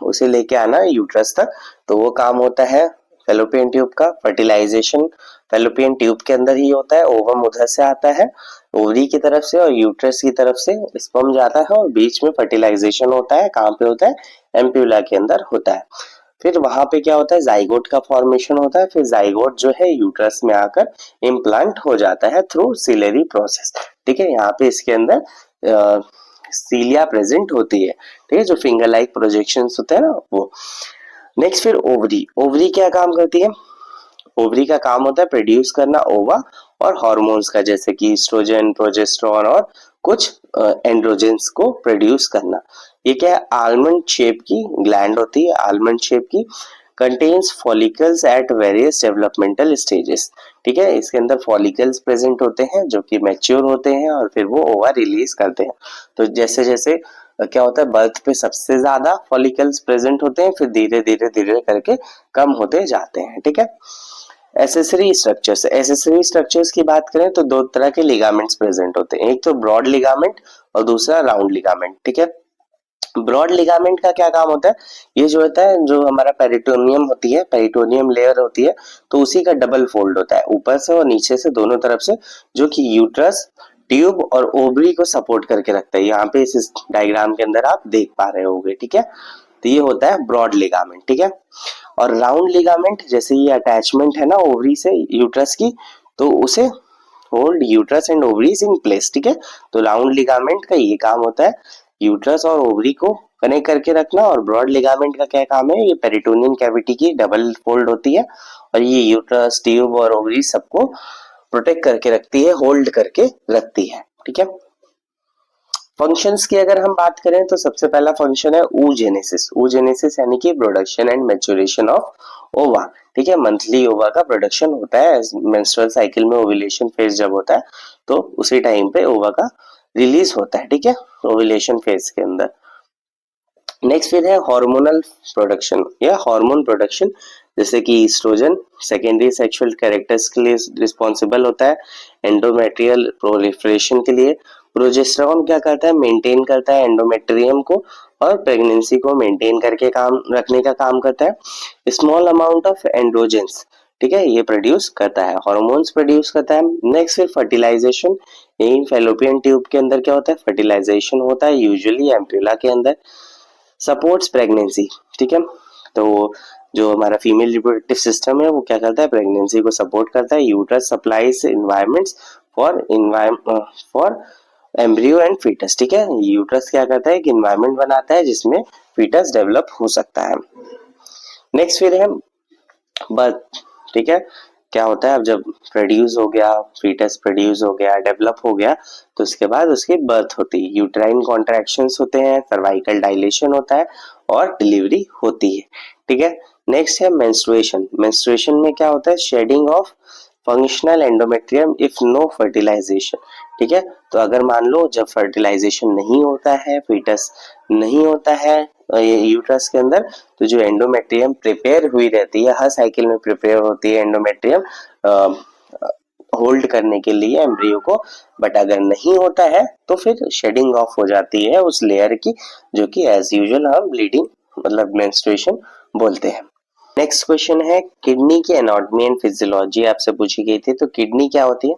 A: उसे लेके आना यूट्रस तक, तो वो काम होता है फेलोपियन ट्यूब का। फर्टिलाइजेशन फैलोपियन ट्यूब के अंदर ही होता है, ओवम उधर से आता है ओवरी की तरफ से और यूट्रस की तरफ से स्पर्म जाता है और बीच में फर्टिलाइजेशन होता है। कहाँ पे होता है? एम्प्यूला के अंदर होता है। फिर वहां पे क्या होता है? जाइगोट का फॉर्मेशन होता है। फिर जाइगोट जो है यूट्रस में आकर इम्प्लांट हो जाता है थ्रू सिलेरी प्रोसेस। ठीक है, यहाँ पे इसके अंदर सीलिया प्रेजेंट होती है। ठीक है, जो फिंगर लाइक प्रोजेक्शंस होते हैं ना वो। नेक्स्ट फिर ओवरी। ओवरी क्या काम करती है? ओवरी का काम होता है प्रोड्यूस करना ओवा और हार्मोन्स का, जैसे कि ईस्ट्रोजन, प्रोजेस्टेरोन और कुछ एंड्रोजेंस को प्रोड्यूस करना। ये क्या है? आलमंड शेप की ग्लैंड होती है, आलमंड शेप की, contains follicles at various developmental stages. ठीक है, इसके अंदर फॉलिकल्स प्रेजेंट होते हैं जो कि मैच्योर होते हैं और फिर वो ओवा रिलीज करते हैं। तो जैसे जैसे क्या होता है, बर्थ पे सबसे ज्यादा फॉलिकल्स प्रेजेंट होते हैं, फिर धीरे धीरे धीरे करके कम होते जाते हैं। ठीक है, एसेसरी स्ट्रक्चर्स। एसेसरी स्ट्रक्चर्स की बात करें तो दो तरह के लिगामेंट्स प्रेजेंट होते हैं, एक तो ब्रॉड लिगामेंट और दूसरा राउंड लिगामेंट। ठीक है, ब्रॉड लिगामेंट का क्या काम होता है? ये जो होता है, जो हमारा पेरिटोनियम होती है, पेरिटोनियम लेयर होती है, तो उसी का डबल फोल्ड होता है, ऊपर से और नीचे से दोनों तरफ से, जो कि यूट्रस, ट्यूब और ओवरी को सपोर्ट करके रखता है। यहाँ पे इस डायग्राम के अंदर आप देख पा रहे होगे। ठीक है, तो ये होता है ब्रॉड लिगामेंट। ठीक है, और राउंड लिगामेंट, जैसे ये अटैचमेंट है ना ओवरी से यूट्रस की, तो उसे hold uterus and ovaries in place. ठीक है, तो राउंड लिगामेंट का ये काम होता है यूट्रस और ओवरी को कनेक्ट करके रखना, और ब्रॉड लिगामेंट का क्या काम है? ये पेरिटोनियन कैविटी की डबल फोल्ड होती है और ये यूट्रस, ट्यूब और ओवरी सबको प्रोटेक्ट करके रखती है, होल्ड करके रखती है। ठीक है, फंक्शंस की अगर हम बात करें तो सबसे पहला फंक्शन है oogenesis। oogenesis यानी कि प्रोडक्शन एंड मैच्योरेशन ऑफ ओवा। ठीक है, मंथली ओवा का प्रोडक्शन होता है मेंस्ट्रुअल साइकिल में, ओव्यूलेशन फेज जब होता है तो उसी टाइम पे ओवा का रिलीज होता है। ठीक है, ओव्यूलेशन फेज के अंदर। नेक्स्ट फिर है हार्मोनल प्रोडक्शन या हार्मोन प्रोडक्शन, जैसे कि ईस्ट्रोजन सेकेंडरी सेक्सुअल कैरेक्टर्स के लिए रिस्पॉन्सिबल होता है, एंडोमेट्रियल प्रोलिफरेशन के लिए। प्रोजेस्टेरोन क्या करता है? मेंटेन करता है एंडोमेट्रियम को और प्रेगनेंसी को मेंटेन करके काम रखने का काम करता है। स्मॉल अमाउंट ऑफ एंड्रोजेंस, ठीक है, ये प्रोड्यूस करता है, हार्मोन्स प्रोड्यूस करता है। नेक्स्ट फिर फर्टिलाइजेशन। यही फैलोपियन ट्यूब के अंदर क्या होता है? फर्टिलाइजेशन होता है, यूजुअली एम्प्यूला के अंदर। Supports pregnancy. ठीक है, तो जो हमारा फीमेल रिप्रोडक्टिव सिस्टम है वो क्या करता है? प्रेगनेंसी को सपोर्ट करता है। Uterus supplies environments for embryo and foetus. ठीक है, यूट्रस क्या करता है? एक एनवायरमेंट बनाता है जिसमें फीटस डेवलप हो सकता है। नेक्स्ट फिर है बर्थ। ठीक है, क्या होता है? अब जब प्रोड्यूस हो गया, फीटस प्रोड्यूस हो गया, डेवलप हो गया, तो उसके बाद उसकी बर्थ होती है। यूट्राइन कॉन्ट्रैक्शंस होते हैं, सर्वाइकल डायलेशन होता है और डिलीवरी होती है। ठीक है, नेक्स्ट है मेंस्ट्रुएशन। मेंस्ट्रुएशन में क्या होता है? Shedding of functional endometrium if no fertilization. ठीक है, तो अगर मान लो जब फर्टिलाइजेशन नहीं होता है, फीटस नहीं होता है यूट्रस के अंदर, तो जो एंडोमेट्रियम प्रिपेयर हुई रहती है, हर साइकिल में प्रिपेयर होती है एंडोमेट्रियम होल्ड करने के लिए एम्ब्रियो को, बट अगर नहीं होता है तो फिर शेडिंग ऑफ हो जाती है उस लेयर की, जो कि एज यूजुअल हम ब्लीडिंग मतलब मेंस्ट्रुएशन बोलते हैं। नेक्स्ट क्वेश्चन है किडनी की एनाटॉमी एंड फिजियोलॉजी आपसे पूछी गई थी। तो किडनी क्या होती है?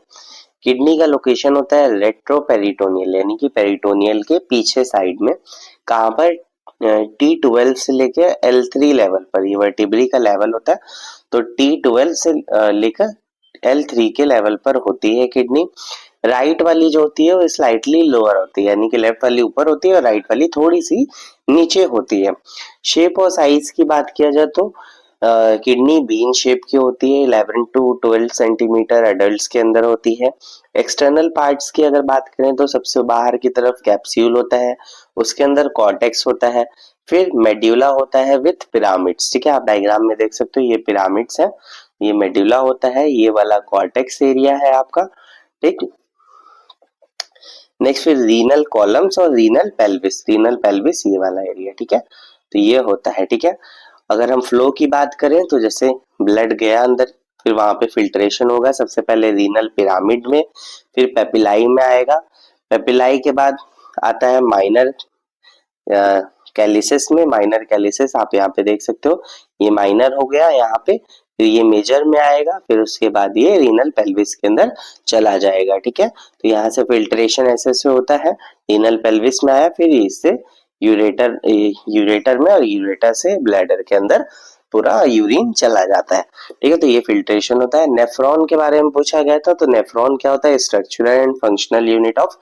A: किडनी का लोकेशन होता है रेट्रोपेरिटोनियल, यानी कि पेरिटोनियल के पीछे साइड में। कहाँ पर? T12 से लेके L3 लेवल पर, ये वर्टिब्री का लेवल होता है, तो T12 से लेकर L3 के लेवल पर होती है किडनी। राइट वाली जो होती है वो स्लाइटली लोअर होती है, यानी कि लेफ्ट वाली ऊपर होती है और राइट वाली थोड़ी सी नीचे होती है। शेप और साइज की बात किया जाए तो किडनी बीन शेप की होती है, 11 टू 12 सेंटीमीटर एडल्ट्स के अंदर होती है। एक्सटर्नल पार्ट्स की अगर बात करें तो सबसे बाहर की तरफ कैप्सूल होता है, उसके अंदर कॉर्टेक्स होता है, फिर मेड्यूला होता है विथ पिरामिड्स। ठीक है, आप डायग्राम में देख सकते हो, ये पिरामिड्स है, ये मेड्यूला होता है, ये वाला कॉर्टेक्स एरिया है आपका। ठीक, नेक्स्ट फिर रीनल कॉलम्स और रीनल पेल्विस। रीनल पेल्विस ये वाला एरिया। ठीक है, तो ये होता है। ठीक है, अगर हम फ्लो की बात करें तो जैसे ब्लड गया अंदर, फिर वहां पे फिल्ट्रेशन होगा, सबसे पहले रीनल पिरामिड में, फिर पेपिलाई में आएगा। पेपिलाई के बाद आता है माइनर कैलिसिस में। माइनर कैलिसिस आप यहाँ पे देख सकते हो, ये माइनर हो गया यहाँ पे, फिर ये मेजर में आएगा, फिर उसके बाद ये रीनल पेल्विस के अंदर चला जाएगा। ठीक है, तो यहाँ से फिल्ट्रेशन ऐसे से होता है, रीनल पेल्विस में आया, फिर इससे यूरेटर में, और यूरेटर से ब्लैडर के अंदर पूरा यूरिन चला जाता है। ठीक है, तो ये फिल्ट्रेशन होता है। नेफ्रॉन के बारे में पूछा गया था, तो नेफ्रॉन क्या होता है? Structural and functional unit of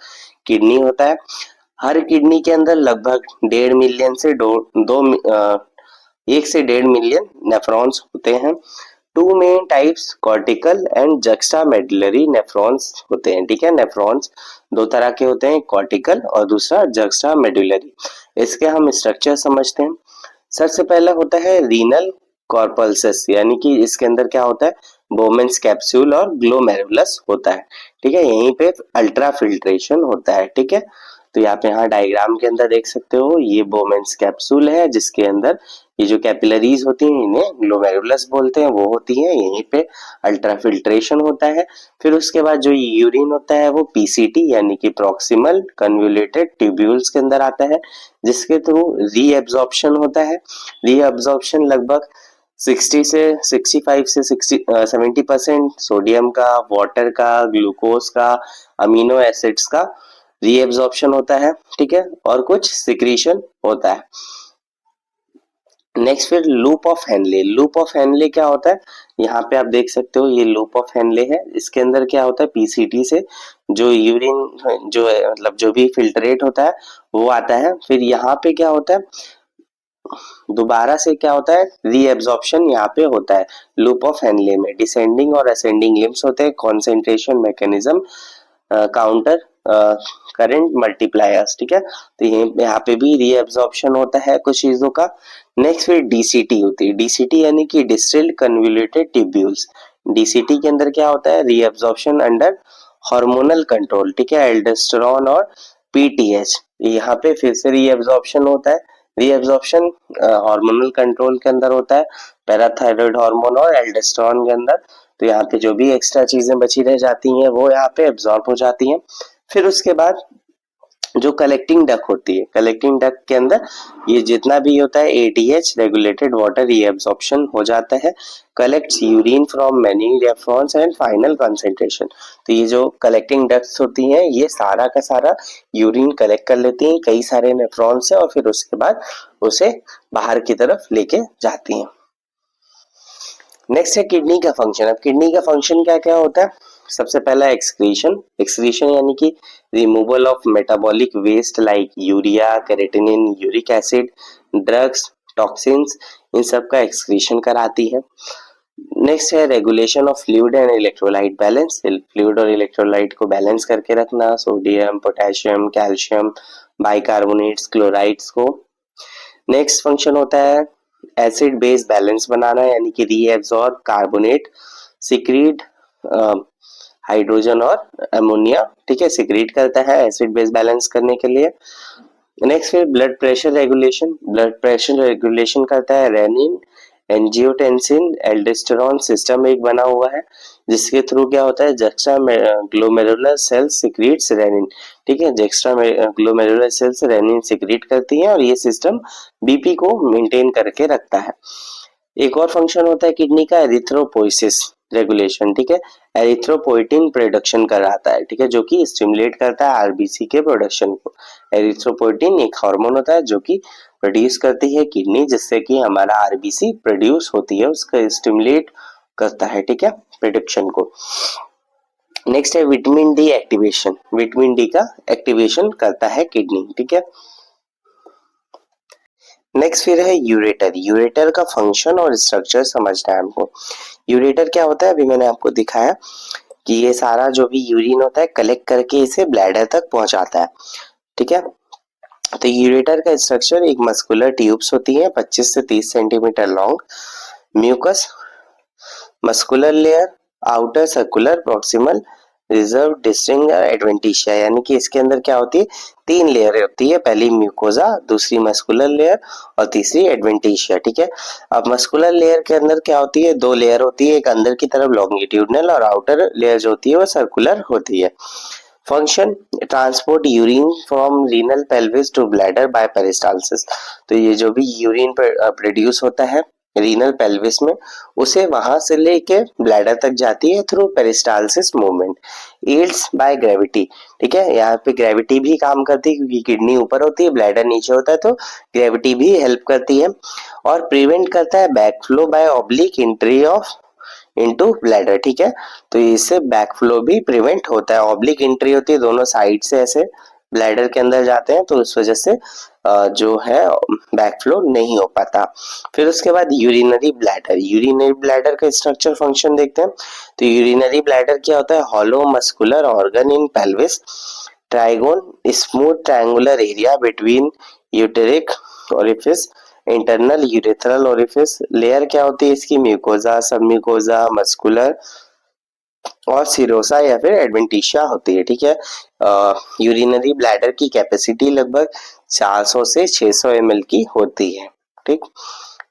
A: kidney होता है। हर किडनी के अंदर लगभग 1.5 मिलियन से 1 से 1.5 मिलियन नेफ्रॉन्स होते हैं। Two main types, cortical and juxta medullary nephrons होते हैं। ठीक है, नेफ्रॉन्स दो तरह के होते हैं, कॉर्टिकल और दूसरा जक्स्टा मेडुलरी। इसके हम स्ट्रक्चर समझते हैं। सबसे पहला होता है रीनल कॉर्पल्सस, यानी कि इसके अंदर क्या होता है? बोमेंस कैप्सूल और ग्लोमेरुलस होता है। ठीक है, यहीं पे अल्ट्रा फिल्ट्रेशन होता है। ठीक है, तो आप यहाँ डायग्राम के अंदर देख सकते हो, ये बोमेंस कैप्सूल है, जिसके अंदर ये जो कैपिलरीज होती हैं इन्हें ग्लोमेरुलस बोलते हैं, वो होती है। यहीं पे अल्ट्रा फिल्ट्रेशन होता है। फिर उसके बाद जो यूरिन होता है वो पीसीटी यानी कि प्रॉक्सिमल कन्वोल्यूटेड ट्यूब्यूल्स के अंदर आता है, जिसके थ्रू रीएब्जॉर्प्शन होता है। रीएब्जॉर्प्शन लगभग 60 से 65 से 70% सोडियम का, वाटर का, ग्लूकोज का, अमीनो एसिड्स का रीएब्जॉर्प्शन होता है। ठीक है, और कुछ सिक्रीशन होता है। नेक्स्ट फिर loop of Henle. Loop of Henle क्या होता है? यहाँ पे आप देख सकते हो, ये लूप ऑफ हेनले है। इसके अंदर क्या होता है? पीसीटी से जो यूरिन जो है, मतलब जो भी फिल्ट्रेट होता है वो आता है। फिर यहाँ पे क्या होता है? दोबारा से क्या होता है? रीएब्जॉर्प्शन यहाँ पे होता है लूप ऑफ हेनले में। डिसेंडिंग और असेंडिंग लिम्स होते हैं, concentration mechanism, counter current multipliers. ठीक है, तो यहाँ पे भी रीएब्जॉर्प्शन होता है कुछ चीजों का। नेक्स्ट फिर डीसीटी होती है। डीसीटी यानी कि डिस्टिल्ड कन्वोल्यूटेड ट्यूब्यूल्स। डीसीटी के अंदर क्या होता है? Reabsorption under hormonal control. ठीक है, एल्डोस्टेरोन और पीटीएच, यहाँ पे फिर से रीएब्जॉर्प्शन होता है। रीएब्जॉर्प्शन हार्मोनल कंट्रोल के अंदर होता है, पैराथायरॉयड हार्मोन और एल्डोस्टेरोन के अंदर। तो यहाँ पे जो भी एक्स्ट्रा चीजें बची रह जाती हैं वो यहाँ पे एब्जॉर्ब हो जाती हैं। फिर उसके बाद जो कलेक्टिंग डक होती है, कलेक्टिंग डक के अंदर ये जितना भी होता है एडीएच रेगुलेटेड वाटर रीएब्जॉर्प्शन हो जाता है, collects urine from many nephrons and final concentration. तो ये जो कलेक्टिंग डक्ट्स होती हैं ये सारा का सारा यूरिन कलेक्ट कर लेती हैं कई सारे नेफ्रॉन से, और फिर उसके बाद उसे बाहर की तरफ लेके जाती हैं। नेक्स्ट है किडनी का फंक्शन। अब किडनी का फंक्शन क्या क्या होता है? सबसे पहला एक्सक्रीशन। एक्सक्रीशन यानी कि removal of metabolic waste like urea, creatinine, uric acid, drugs, toxins, इन सब का एक्सक्रीशन कराती है। नेक्स्ट है regulation of fluid and electrolyte balance. Fluid और इलेक्ट्रोलाइट को बैलेंस करके रखना, sodium, potassium, calcium, bicarbonates, chlorides को। नेक्स्ट फंक्शन होता है एसिड बेस बैलेंस बनाना, यानी कि रीएब्सॉर्ब कार्बोनेट, सिक्रीट हाइड्रोजन और अमोनिया। ठीक है, सिक्रीट करता है एसिड बेस बैलेंस करने के लिए। नेक्स्ट फिर blood pressure regulation. Blood pressure regulation करता है रेनिन, एंजियोटेंसिन, एल्डोस्टेरोन सिस्टम एक बना हुआ है, जिसके थ्रू क्या होता है? Juxta glomerular cells secretes renin. ठीक है, juxta glomerular cells renin secrete करती हैं और ये सिस्टम बीपी को मेंटेन करके रखता है। एक और फंक्शन होता है किडनी का एरिथ्रोपोइसिस रेगुलेशन। ठीक है, एरिथ्रोपोइटिन प्रोडक्शन कराता है। ठीक है, जो कि स्टिमुलेट करता है आरबीसी के प्रोडक्शन को। एरिथ्रोपोइटिन एक हार्मोन होता है जो कि प्रोड्यूस करती है किडनी, जिससे कि हमारा आरबीसी प्रोड्यूस होती है, उसका स्टिमुलेट करता है। ठीक है, प्रोडक्शन को। नेक्स्ट है vitamin D activation. Vitamin D का एक्टिवेशन करता है किडनी। ठीक है, नेक्स्ट फिर है यूरेटर। यूरेटर का फंक्शन और स्ट्रक्चर समझना है हमको। यूरेटर क्या होता है? अभी मैंने आपको दिखाया कि ये सारा जो भी यूरिन होता है कलेक्ट करके इसे ब्लैडर तक पहुंचाता है। ठीक है, तो यूरेटर का स्ट्रक्चर एक मस्कुलर ट्यूब्स होती है 25 से 30 centimetre long, mucus, muscular layer, outer circular, proximal, reserve, distinct, adventitia. यानी कि इसके अंदर क्या होती है? 3 लेयर होती है, पहली म्यूकोजा, दूसरी मस्कुलर लेयर और तीसरी एडवेंटिशिया। ठीक है, अब मस्कुलर लेयर के अंदर क्या होती है? 2 लेयर होती है, एक अंदर की तरफ लॉन्गिट्यूडनल और आउटर लेयर जो होती है वो सर्कुलर होती है। Function transport urine from renal pelvis to bladder by peristalsis. तो ये जो भी यूरिन प्रोड्यूस होता है रीनल पेल्विस में, उसे वहां से लेके ब्लैडर तक जाती है through peristalsis movement, aids by gravity. ठीक है, यहाँ पे ग्रेविटी भी काम करती है क्योंकि किडनी ऊपर होती है, ब्लैडर नीचे होता है, तो ग्रेविटी भी हेल्प करती है और प्रिवेंट करता है backflow by oblique entry of into bladder. ठीक है, तो इससे बैकफ्लो भी प्रिवेंट होता है, ऑब्लिक एंट्री होती है, दोनों साइड से ऐसे ब्लैडर के अंदर जाते हैं, तो इस वजह से जो है बैकफ्लो नहीं हो पाता। फिर उसके बाद यूरिनरी ब्लैडर, यूरिनरी ब्लैडर का स्ट्रक्चर फंक्शन देखते हैं। तो यूरिनरी ब्लैडर क्या होता है, hollow muscular organ in pelvis, trigone smooth triangular area between ureteric orifice, internal urethral orifice. Layer क्या होती है इसकी, म्यूकोजा, सब म्यूकोजा, मस्कुलर और सिरोसा या फिर एडवेंटिशिया होती है। ठीक है, यूरिनरी ब्लैडर की कैपेसिटी लगभग 400 से 600 ml की होती है। ठीक,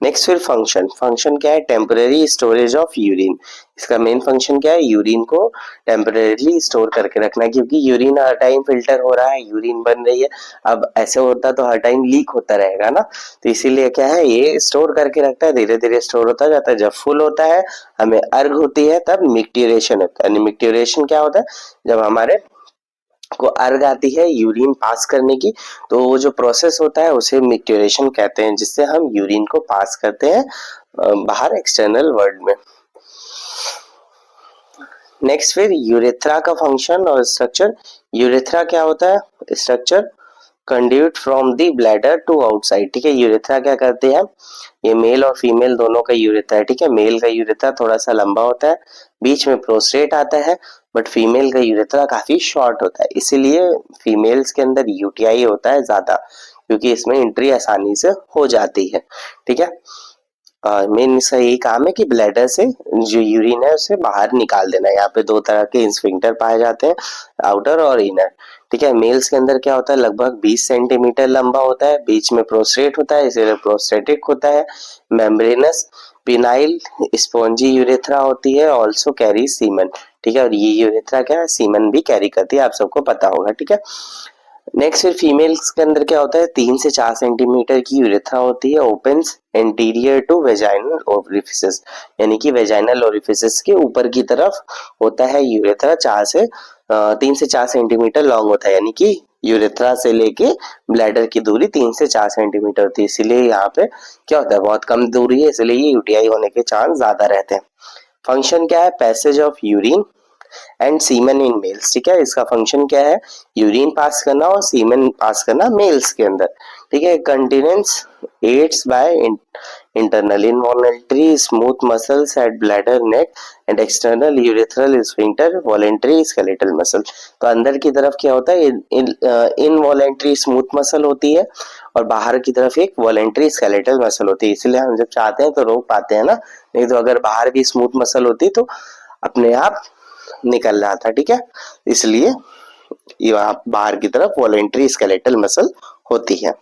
A: नेक्स्ट फिर फंक्शन, फंक्शन क्या है, टेम्पररी स्टोरेज ऑफ यूरिन। इसका मेन फंक्शन क्या है, यूरिन को टेम्पररीली स्टोर करके रखना, क्योंकि यूरिन हर टाइम फिल्टर हो रहा है, यूरिन बन रही है, अब ऐसे होता तो हर टाइम लीक होता रहेगा ना, तो इसीलिए क्या है, ये स्टोर करके रखता है, धीरे धीरे स्टोर होता जाता है, जब फुल होता है हमें अर्घ होती है तब मिक्ट्यूरेशन होता है। मिक्ट्यूरेशन क्या होता है, जब हमारे को अर्घ आती है यूरिन पास करने की, तो वो जो प्रोसेस होता है उसे मिक्ट्यूरेशन कहते हैं, जिससे हम यूरिन को पास करते हैं बाहर एक्सटर्नल वर्ल्ड में। नेक्स्ट फिर यूरेथ्रा का फंक्शन और स्ट्रक्चर। यूरेथ्रा क्या होता है, structure conduit from the bladder to outside. ठीक है, यूरेथ्रा क्या करते हैं, ये मेल और फीमेल दोनों का यूरेथ्रा है। ठीक है, मेल का यूरेथ्रा थोड़ा सा लंबा होता है, बीच में प्रोस्टेट आता है, बट फीमेल का यूरेथ्रा काफी शॉर्ट होता है, इसीलिए फीमेल्स के अंदर यूटीआई होता है ज्यादा, क्योंकि इसमें एंट्री आसानी से हो जाती है। ठीक है, मेन इसका यही काम है कि ब्लैडर से जो यूरिन है उसे बाहर निकाल देना। यहाँ पे दो तरह के स्फिंक्टर पाए जाते हैं, आउटर और इनर। ठीक है, मेल्स के अंदर क्या होता है, लगभग 20 सेंटीमीटर लंबा होता है, बीच में प्रोस्टेट होता है, इसीलिए प्रोस्टेटिक होता है, मेम्ब्रेनस पिनाइल स्पॉन्जी यूरेथ्रा होती है, ऑल्सो कैरी सीमन। ठीक है, और ये यूरेथ्रा क्या है, सीमन भी कैरी करती है, आप सबको पता होगा। ठीक है, नेक्स्ट फिर फीमेल्स के अंदर क्या होता है, 3 से 4 सेंटीमीटर की यूरेथ्रा होती है, opens anterior to vaginal orifices, यानी कि वेजाइनल ओरिफिसेस के ऊपर की तरफ होता है यूरेथ्रा, 3 से 4 सेंटीमीटर लॉन्ग होता है, यानी कि यूरेथ्रा से लेके ब्लैडर की दूरी 3 से 4 सेंटीमीटर होती है, इसीलिए यहाँ पे क्या होता है, बहुत कम दूरी है, इसलिए ये यूटीआई होने के चांस ज्यादा रहते हैं। फंक्शन क्या है, passage of urine and semen in males. ठीक है, इसका फंक्शन क्या है, यूरिन पास करना और सीमन पास करना मेल्स के अंदर। ठीक है, continence aids by internal involuntary smooth muscles at bladder neck and external urethral sphincter voluntary skeletal muscle. तो अंदर की तरफ क्या होता है, इनवॉलंटरी स्मूथ मसल होती है और बाहर की तरफ एक वॉलंटरी स्केलेटल मसल होती है, इसलिए हम जब चाहते हैं तो रोक पाते हैं ना, नहीं तो अगर बाहर भी स्मूथ मसल होती तो अपने आप निकल रहा था। ठीक है, इसलिए यहाँ बाहर की तरफ वॉलंटरी स्केलेटल मसल होती है।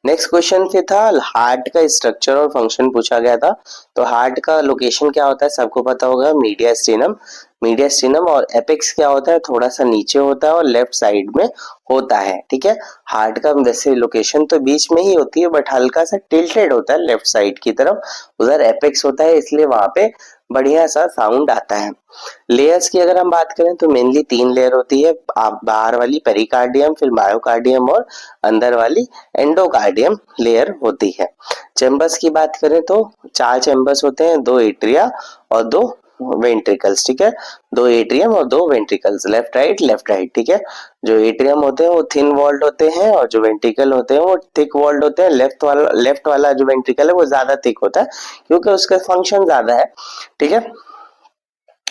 A: नेक्स्ट क्वेश्चन पे था हार्ट का स्ट्रक्चर और फंक्शन पूछा गया था। तो हार्ट का लोकेशन क्या होता है, सबको पता होगा, मीडियास्टिनम। मीडियास्टिनम और एपेक्स क्या होता है, थोड़ा सा नीचे होता है और लेफ्ट साइड में होता है। ठीक है, हार्ट का वैसे लोकेशन तो बीच में ही होती है, बट हल्का सा टिल्टेड होता है लेफ्ट साइड की तरफ, उधर एपेक्स होता है, इसलिए वहां पे बढ़िया सा साउंड आता है। लेयर्स की अगर हम बात करें तो मेनली 3 लेयर होती है, आप बाहर वाली पेरिकार्डियम, फिर मायोकार्डियम और अंदर वाली एंडोकार्डियम लेयर होती है। चैम्बर्स की बात करें तो 4 चैम्बर्स होते हैं, 2 एट्रिया और 2 वेंट्रिकल्स। ठीक है, 2 एट्रियम और 2 वेंट्रिकल्स, लेफ्ट राइट। ठीक है, जो एट्रियम होते हैं वो थिन वॉल्ड होते हैं और जो वेंट्रिकल होते हैं वो थिक वॉल्ड होते हैं। लेफ्ट वाला जो वेंट्रिकल है वो ज्यादा थिक होता है क्योंकि उसका फंक्शन ज्यादा है। ठीक है,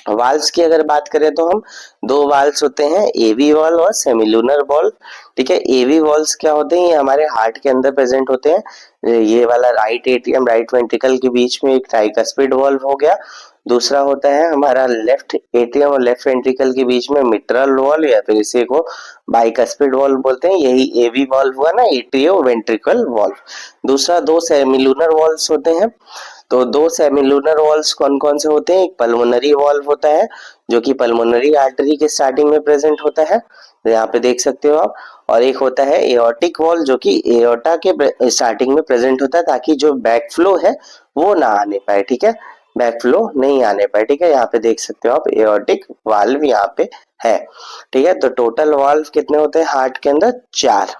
A: वाल्व्स की अगर बात करें तो हम 2 वाल्व्स होते हैं, एवी वाल्व और सेमिलुनर वाल्व। ठीक है, एवी वाल्व्स क्या होते हैं, ये हमारे हार्ट के अंदर प्रेजेंट होते हैं। ये वाला राइट एट्रियम राइट वेंट्रिकल के बीच में एक ट्राइकस्पिड वाल्व हो गया, दूसरा होता है हमारा लेफ्ट एट्रियम और लेफ्ट वेंट्रिकल के बीच में मिट्रल वाल्व या फिर इसे को बाइकस्पिड वाल्व बोलते हैं, यही एवी वाल्व हुआ ना, एट्रियो वेंट्रिकल वाल्व। दूसरा 2 सेमिलुनर वाल्व्स होते हैं। तो 2 सेमिलुनर वॉल्व्स कौन कौन से होते हैं, एक पल्मोनरी वॉल्व होता है जो कि पल्मोनरी आर्टरी के स्टार्टिंग में प्रेजेंट होता है, तो यहाँ पे देख सकते हो आप। और एक होता है एओर्टिक वॉल जो कि एओर्टा के स्टार्टिंग में प्रेजेंट होता है ताकि जो बैक फ्लो है वो ना आने पाए, ठीक है, बैक फ्लो नहीं आने पाए, ठीक है। यहाँ पे देख सकते हो आप एओर्टिक वाल्व यहाँ पे है, ठीक है। तो टोटल वाल्व कितने होते हैं हार्ट के अंदर? 4।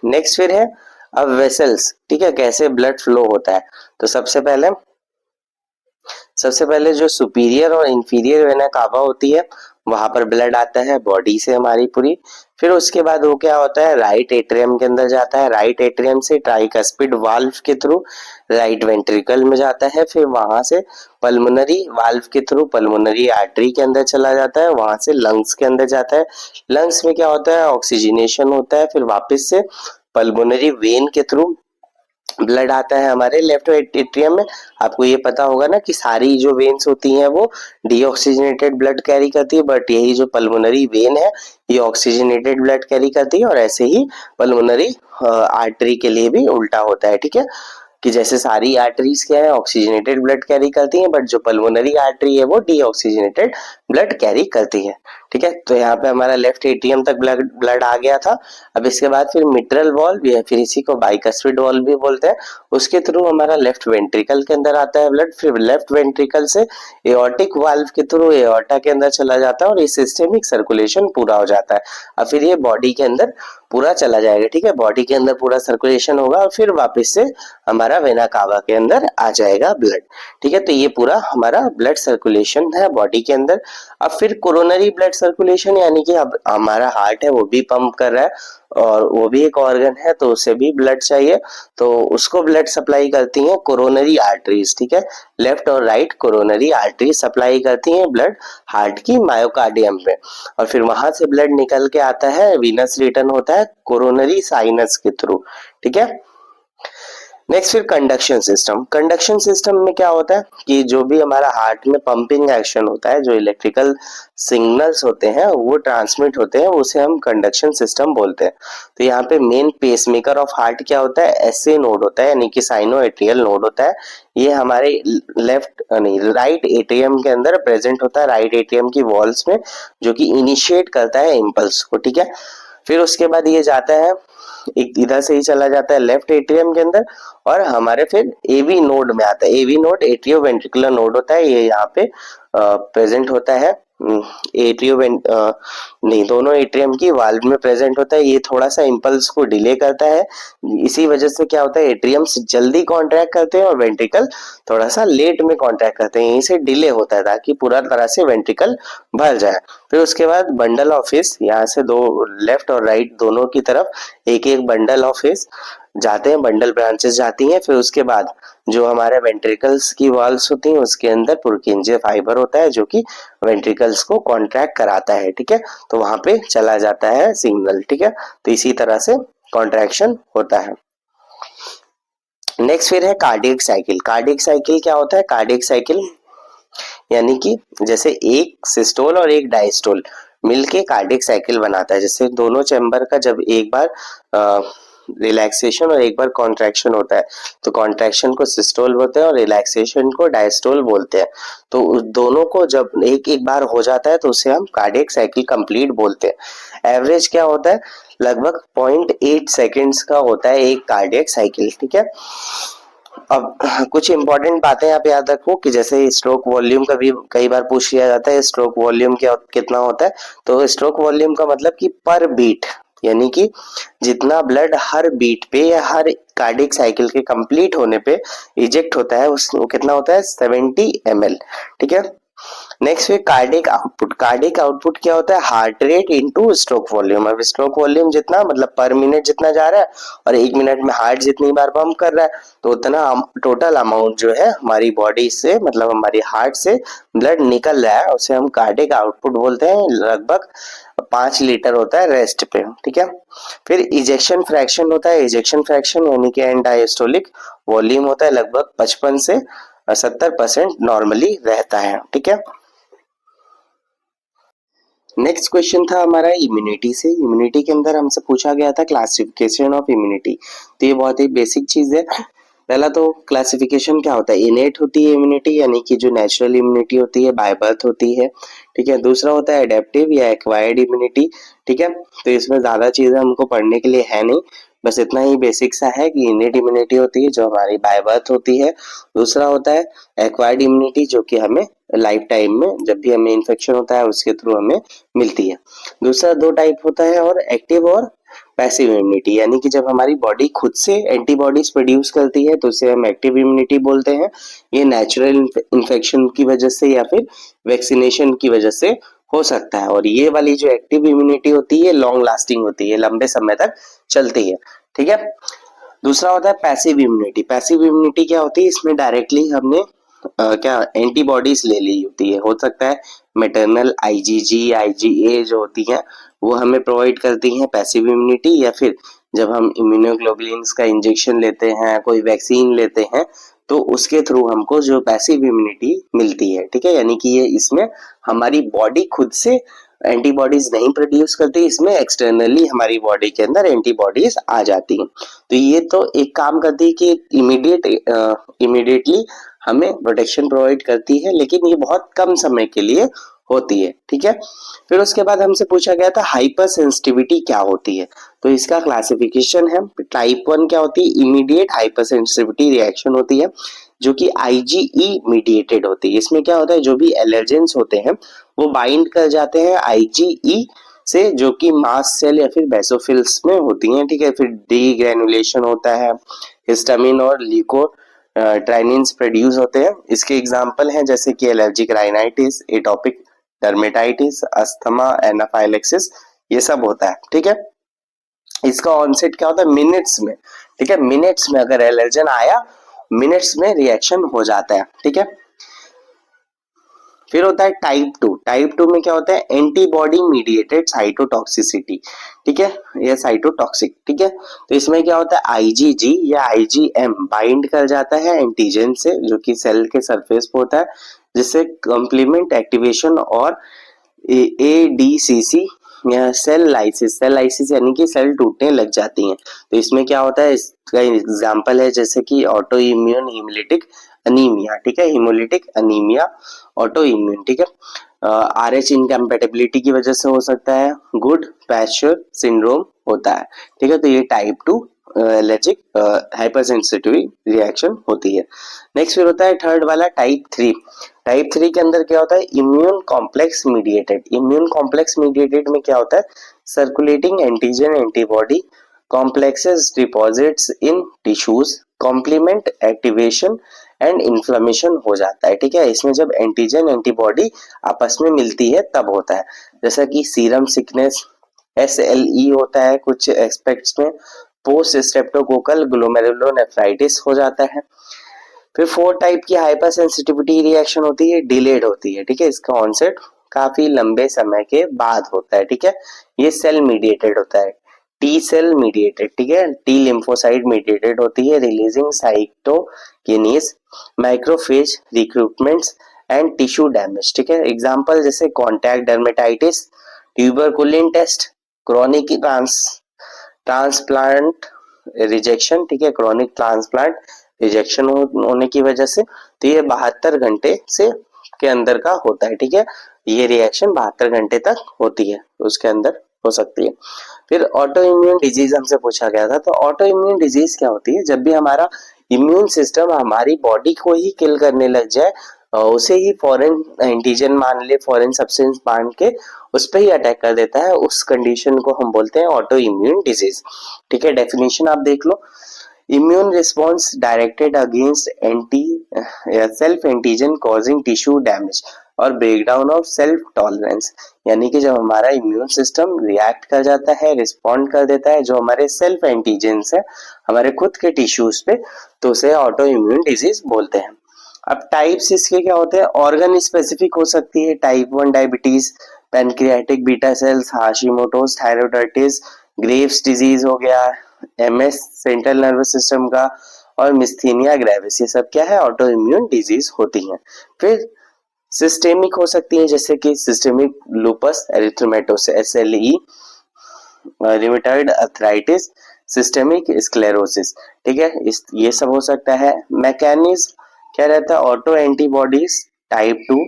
A: नेक्स्ट फिर है अब वेसल्स, ठीक है, कैसे ब्लड फ्लो होता है। तो सबसे पहले जो सुपीरियर और इंफीरियर वेना कावा होती है वहां पर ब्लड आता है बॉडी से हमारी पूरी। फिर उसके बाद वो क्या होता है, राइट एट्रियम के अंदर जाता है, राइट एट्रियम से ट्राइकस्पिड वाल्व के थ्रू राइट वेंट्रिकल में जाता है, फिर वहां से पल्मोनरी वाल्व के थ्रू पल्मोनरी आर्टरी के अंदर चला जाता है, वहां से लंग्स के अंदर जाता है। लंग्स में क्या होता है, ऑक्सीजनेशन होता है, फिर वापस से पल्मोनरी वेन के थ्रू ब्लड आता है हमारे लेफ्ट एट्रियम में। आपको ये पता होगा ना कि सारी जो वेन्स होती हैं वो डीऑक्सीजनेटेड ब्लड कैरी करती है, बट यही जो पल्मोनरी वेन है ये ऑक्सीजनेटेड ब्लड कैरी करती है। और ऐसे ही पल्मोनरी आर्टरी के लिए भी उल्टा होता है, ठीक है, कि जैसे सारी आर्टरीज क्या है ऑक्सीजनेटेड ब्लड कैरी करती हैं, बट जो पल्मोनरी आर्टरी है वो डीऑक्सीजनेटेड ब्लड कैरी करती है, ठीक है। तो यहाँ पे हमारा लेफ्ट एट्रियम तक ब्लड आ गया था। अब इसके बाद फिर मिट्रल वॉल्व या फिर इसी को बाइकस्पिड वॉल्व भी बोलते हैं, उसके थ्रू हमारा लेफ्ट वेंट्रिकल के अंदर आता है ब्लड। फिर लेफ्ट वेंट्रिकल से एओर्टिक वाल्व के थ्रू एओर्टा के अंदर चला जाता है और ये सिस्टेमिक सर्कुलेशन पूरा हो जाता है। अब फिर ये बॉडी के अंदर पूरा चला जाएगा, ठीक है, बॉडी के अंदर पूरा सर्कुलेशन होगा और फिर वापस से हमारा वेना कावा के अंदर आ जाएगा ब्लड, ठीक है। तो ये पूरा हमारा ब्लड सर्कुलेशन है बॉडी के अंदर। अब फिर कोरोनरी ब्लड सर्कुलेशन यानी कि अब हमारा हार्ट है वो भी पंप कर रहा है और वो भी एक ऑर्गन है तो उसे भी ब्लड चाहिए, तो उसको ब्लड सप्लाई करती हैं कोरोनरी आर्टरीज, ठीक है, लेफ्ट और राइट कोरोनरी आर्टरी सप्लाई करती हैं ब्लड हार्ट की मायोकार्डियम में। और फिर वहां से ब्लड निकल के आता है, वीनस रिटर्न होता है कोरोनरी साइनस के थ्रू, ठीक है। नेक्स्ट फिर कंडक्शन सिस्टम में क्या होता है कि जो भी हमारा हार्ट में पंपिंग एक्शन होता है, जो इलेक्ट्रिकल सिग्नल्स होते हैं वो ट्रांसमिट होते हैं, उसे हम कंडक्शन सिस्टम बोलते हैं। तो यहाँ पे मेन पेसमेकर ऑफ हार्ट क्या होता है, एसए नोड होता है यानी कि साइनो एट्रियल नोड होता है। ये हमारे लेफ्ट नहीं राइट एट्रियम के अंदर प्रेजेंट होता है, राइट एट्रियम की वॉल्स में, जो कि इनिशिएट करता है इम्पल्स को, ठीक है। फिर उसके बाद ये जाता है एक इधर से ही चला जाता है लेफ्ट एट्रियम के अंदर और हमारे फिर एवी नोड में आता है। AV node atrioventricular node होता है, ये यहाँ पे प्रेजेंट होता है नहीं दोनों एट्रियम की वाल्व में प्रेजेंट होता है। ये थोड़ा सा इम्पल्स को डिले करता है, इसी वजह से क्या होता है एट्रियम्स जल्दी कॉन्ट्रैक्ट करते हैं और वेंट्रिकल थोड़ा सा लेट में कॉन्ट्रैक्ट करते हैं, यहीं से डिले होता है ताकि पूरा तरह से वेंट्रिकल भर जाए। फिर उसके बाद बंडल ऑफ हिस, यहाँ से दो लेफ्ट और राइट दोनों की तरफ एक एक बंडल ऑफ हिस जाते हैं, बंडल ब्रांचेस जाती हैं। फिर उसके बाद जो हमारे वेंट्रिकल्स की वॉल्स होती हैं उसके अंदर पुरकिंजे फाइबर होता है जो कि वेंट्रिकल्स को कॉन्ट्रैक्ट कराता है, ठीक है। तो वहां पे चला जाता है सिग्नल, ठीक है। तो इसी तरह से कॉन्ट्रैक्शन होता है। नेक्स्ट फिर है कार्डियक साइकिल। कार्डियक साइकिल क्या होता है, कार्डियक साइकिल यानी कि जैसे एक सिस्टोल और एक डायस्टोल मिलके कार्डियक साइकिल बनाता है। जैसे दोनों चैम्बर का जब एक बार रिलैक्सेशन और एक बार कॉन्ट्रैक्शन होता है तो कॉन्ट्रैक्शन को सिस्टोल बोलते हैं और रिलैक्सेशन को डायस्टोल बोलते हैं। तो उस दोनों को जब एक एक बार हो जाता है तो उसे हम कार्डियक साइकिल कंप्लीट बोलते हैं। एवरेज क्या होता है, लगभग 0.8 सेकेंड्स का होता है एक कार्डियक साइकिल, ठीक है। अब कुछ इंपॉर्टेंट बातें आप याद रखो कि जैसे स्ट्रोक वॉल्यूम का भी कई बार पूछ लिया जाता है, स्ट्रोक वॉल्यूम क्या कितना होता है। तो स्ट्रोक वॉल्यूम का मतलब कि पर बीट यानी कि जितना ब्लड हर बीट पे या हर कार्डियक साइकिल के कंप्लीट होने पे इजेक्ट होता है उस कितना होता है 70 ml, ठीक है। नेक्स्ट है कार्डियक आउटपुट। कार्डियक आउटपुट क्या होता है, heart rate into stroke volume. अब स्ट्रोक वॉल्यूम जितना मतलब पर मिनट जितना जा रहा है और एक मिनट में हार्ट जितनी बार पंप कर रहा है तो उतना टोटल अमाउंट जो है हमारी बॉडी से मतलब हमारी हार्ट से ब्लड निकल रहा है उसे हम कार्डियक आउटपुट बोलते हैं। लगभग 5 लीटर होता है रेस्ट पे, ठीक है। फिर इजेक्शन फ्रैक्शन होता है, इजेक्शन फ्रैक्शन यानी कि एंड डायस्टोलिक वॉल्यूम होता है लगभग 55 से 70% नॉर्मली रहता है, ठीक है। नेक्स्ट क्वेश्चन था हमारा इम्यूनिटी से। इम्यूनिटी के अंदर हमसे पूछा गया था क्लासिफिकेशन ऑफ इम्यूनिटी। तो ये बहुत ही बेसिक चीज है पहला तो क्लासिफिकेशन क्या होता है, इनेट होती है इम्यूनिटी यानी कि जो नेचुरल इम्यूनिटी होती है, बाय बर्थ होती है, ठीक है। दूसरा होता है एडेप्टिव या एक्वायर्ड इम्यूनिटी, ठीक है। तो इसमें ज्यादा चीजें हमको पढ़ने के लिए है नहीं, बस इतना ही बेसिक सा है कि इनेट इम्यूनिटी होती है जो हमारी बाय बर्थ होती है। दूसरा होता है एक्वायर्ड इम्यूनिटी जो कि हमें लाइफ टाइम में जब भी हमें इन्फेक्शन होता है उसके थ्रू हमें मिलती है। दूसरा दो टाइप होता है और एक्टिव और पैसिव इम्यूनिटी, यानी कि जब हमारी बॉडी खुद से एंटीबॉडीज प्रोड्यूस करती है तो उसे हम एक्टिव इम्यूनिटी बोलते हैं। ये नेचुरल इन्फेक्शन की वजह से या फिर वैक्सीनेशन की वजह से हो सकता है। और ये वाली जो एक्टिव इम्यूनिटी होती है लॉन्ग लास्टिंग होती है, लंबे समय तक चलती है, ठीक है। दूसरा होता है पैसिव इम्यूनिटी। पैसिव इम्यूनिटी क्या होती है, इसमें डायरेक्टली हमने क्या एंटीबॉडीज ले ली होती है, हो सकता है मैटरनल आईजीजी आईजीए जो होती है वो हमें प्रोवाइड करती हैं पैसिव इम्यूनिटी, या फिर जब हम इम्यूनोग्लोबुलिन्स का इंजेक्शन लेते हैं, कोई वैक्सीन लेते हैं, तो उसके थ्रू हमको जो पैसिव इम्यूनिटी मिलती है, ठीक है। यानी कि ये इसमें हमारी बॉडी खुद से एंटीबॉडीज नहीं प्रोड्यूस करती, इसमें एक्सटर्नली हमारी बॉडी के अंदर एंटीबॉडीज आ जाती हैं। तो ये तो एक काम करती है कि इमीडिएटली हमें प्रोटेक्शन प्रोवाइड करती है, लेकिन ये बहुत कम समय के लिए होती है, ठीक है। फिर उसके बाद हमसे पूछा गया था हाइपर सेंसिटिविटी क्या होती है, तो इसका क्लासिफिकेशन है। टाइप 1 क्या होती है, इमीडिएट हाइपर सेंसिटिविटी रिएक्शन होती है जो कि आईजीई मीडिएटेड होती है। इसमें क्या होता है, जो भी एलर्जेंस होते हैं वो बाइंड कर जाते हैं आईजीई से, जो कि मास्ट सेल या फिर बेसोफिल्स में होती हैं, ठीक है। फिर डी ग्रेनुलेशन होता है, हिस्टामिन और ल्यूको ट्राइनिन्स प्रोड्यूस होते हैं। इसके एग्जांपल हैं जैसे कि allergic rhinitis, atopic dermatitis, asthma, anaphylaxis, ये सब होता है, ठीक है। इसका ऑनसेट क्या होता है, मिनट्स में, ठीक है। मिनट्स में अगर एलर्जन आया, मिनट्स में रिएक्शन हो जाता है, ठीक है। फिर होता है टाइप 2। टाइप 2 में क्या होता है, एंटीबॉडी मीडिएटेड साइटोटॉक्सिसिटी, ठीक है, या साइटोटॉक्सिक, ठीक है। तो इसमें क्या होता है, आईजीजी या आईजीएम बाइंड कर जाता है एंटीजन से जो कि सेल के सरफेस पे होता है, जिससे कंप्लीमेंट एक्टिवेशन और एडीसीसी या सेल लाइसिस यानी कि सेल टूटने लग जाती हैं। तो इसमें क्या होता है, इसका एग्जांपल है जैसे कि ऑटो इम्यून हीमोलिटिक अनीमिया, ठीक है, हीमोलिटिक अनीमिया ऑटो इम्यून, ठीक है। आरएच इनकम्पेटेबिलिटी की वजह से हो सकता है, गुड पैश्चर सिंड्रोम होता है, ठीक है। तो ये type 2 allergic hyper sensitive reaction होती है। नेक्स्ट फिर होता है थर्ड वाला टाइप 3। टाइप 3 के अंदर क्या होता है, immune complex mediated. Immune complex mediated में क्या होता है, circulating antigen antibody complexes deposits in tissues complement activation and inflammation हो जाता है, ठीक है। इसमें जब एंटीजन एंटीबॉडी आपस में मिलती है तब होता है, जैसा कि सीरम सिकनेस एसएलई होता है कुछ एस्पेक्ट्स में, पोस्ट स्ट्रेप्टोकोकल ग्लोमेरुलोनेफ्राइटिस हो जाता है। फिर 4 टाइप की हाइपर सेंसिटिविटी रिएक्शन होती है, डिलेड होती है, ठीक है। इसका ऑनसेट काफी लंबे समय के बाद होता है, ठीक है। ये सेल मीडिएटेड होता है, टी सेल मीडिएटेड, ठीक है, टी लिम्फोसाइट मीडिएटेड होती है, releasing cytokines macrophage recruitments and tissue damage, ठीक है। एग्जांपल जैसे contact dermatitis, tuberculin test, chronic transplant rejection, ठीक है, क्रॉनिक ट्रांसप्लांट रिजेक्शन होने की वजह से। तो ये 72 घंटे से के अंदर का होता है, ठीक है। ये रिएक्शन 72 घंटे तक होती है, उसके अंदर हो सकती है। फिर ऑटो इम्यून डिजीज हमसे पूछा गया था, तो ऑटो इम्यून डिजीज क्या होती है, जब भी हमारा इम्यून सिस्टम हमारी बॉडी को ही किल करने लग जाए, उसे ही फॉरेन एंटीजन मान ले, फॉरेन सब्सटेंस मान के उस पर ही अटैक कर देता है, उस कंडीशन को हम बोलते हैं ऑटो इम्यून डिजीज, ठीक है। डेफिनेशन आप देख लो, immune response directed against anti self antigen causing tissue damage और ब्रेकडाउन ऑफ सेल्फ टॉलरेंस, यानी कि जब हमारा इम्यून सिस्टम रिएक्ट कर जाता है, रिस्पॉन्ड कर देता है जो हमारे सेल्फ एंटीजेंस है हमारे खुद के टिश्यूज पे, तो उसे ऑटो इम्यून डिजीज बोलते हैं। अब टाइप्स इसके क्या होते हैं, ऑर्गन स्पेसिफिक हो सकती है, type 1 diabetes, pancreatic beta cells, Hashimoto's thyroiditis, Graves disease हो गया, एमएस सेंट्रल नर्वस सिस्टम का, और मिस्थीनिया ग्रेविस, ये सब क्या है, ऑटो इम्यून डिजीज होती हैं। फिर सिस्टेमिक हो सकती है जैसे कि systemic lupus erythematosus SLE, rheumatoid arthritis, systemic sclerosis, ठीक है, इस ये सब हो सकता है। मैकेनिज्म क्या रहता है, auto antibodies type 2,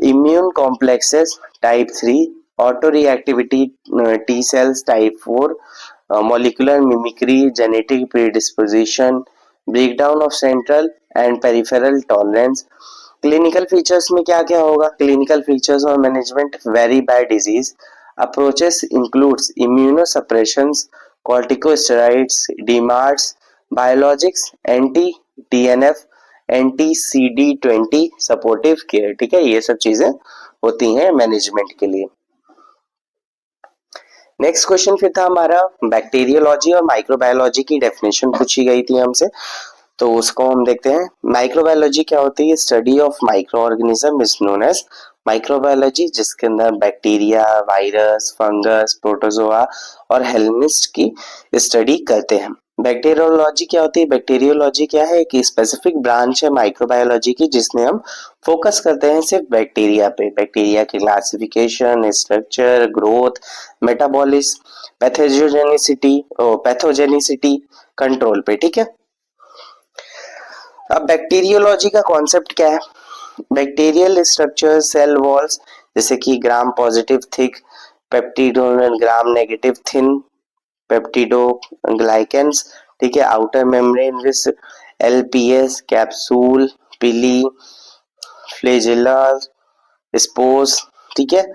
A: immune complexes type 3, auto reactivity T cells type 4, molecular mimicry, genetic predisposition, breakdown of central and peripheral tolerance। Clinical features में क्या क्या होगा, क्लिनिकल फीचर्स और management vary by disease. Approaches includes immunosuppressions, corticosteroids, DMARDs, biologics, anti TNF, anti CD20, supportive care, ठीक है, ये सब चीजें होती हैं मैनेजमेंट के लिए। नेक्स्ट क्वेश्चन फिर था हमारा बैक्टीरियोलॉजी और माइक्रोबायोलॉजी की डेफिनेशन पूछी गई थी हमसे, तो उसको हम देखते हैं। माइक्रोबायोलॉजी क्या होती है, study of microorganism is known as microbiology, जिसके अंदर बैक्टीरिया, वायरस, फंगस, प्रोटोजोआ और हेल्मिस्ट की स्टडी करते हैं। बैक्टीरियोलॉजी क्या होती है, बैक्टीरियोलॉजी क्या है, एक स्पेसिफिक ब्रांच है माइक्रोबायोलॉजी की जिसमें हम फोकस करते हैं सिर्फ बैक्टीरिया पे, बैक्टीरिया की classification, structure, growth, metabolism, pathogenicity control पे, ठीक है। अब बैक्टीरियोलॉजी का कॉन्सेप्ट क्या है, बैक्टीरियल स्ट्रक्चर, सेल वॉल्स जैसे कि gram positive thick, पेप्टिडो gram negative thin, पेप्टिडो ग्लाइकेंस, ठीक है, outer membrane with LPS, capsule, पिली, फ्लेजेला, स्पोर्स, ठीक है,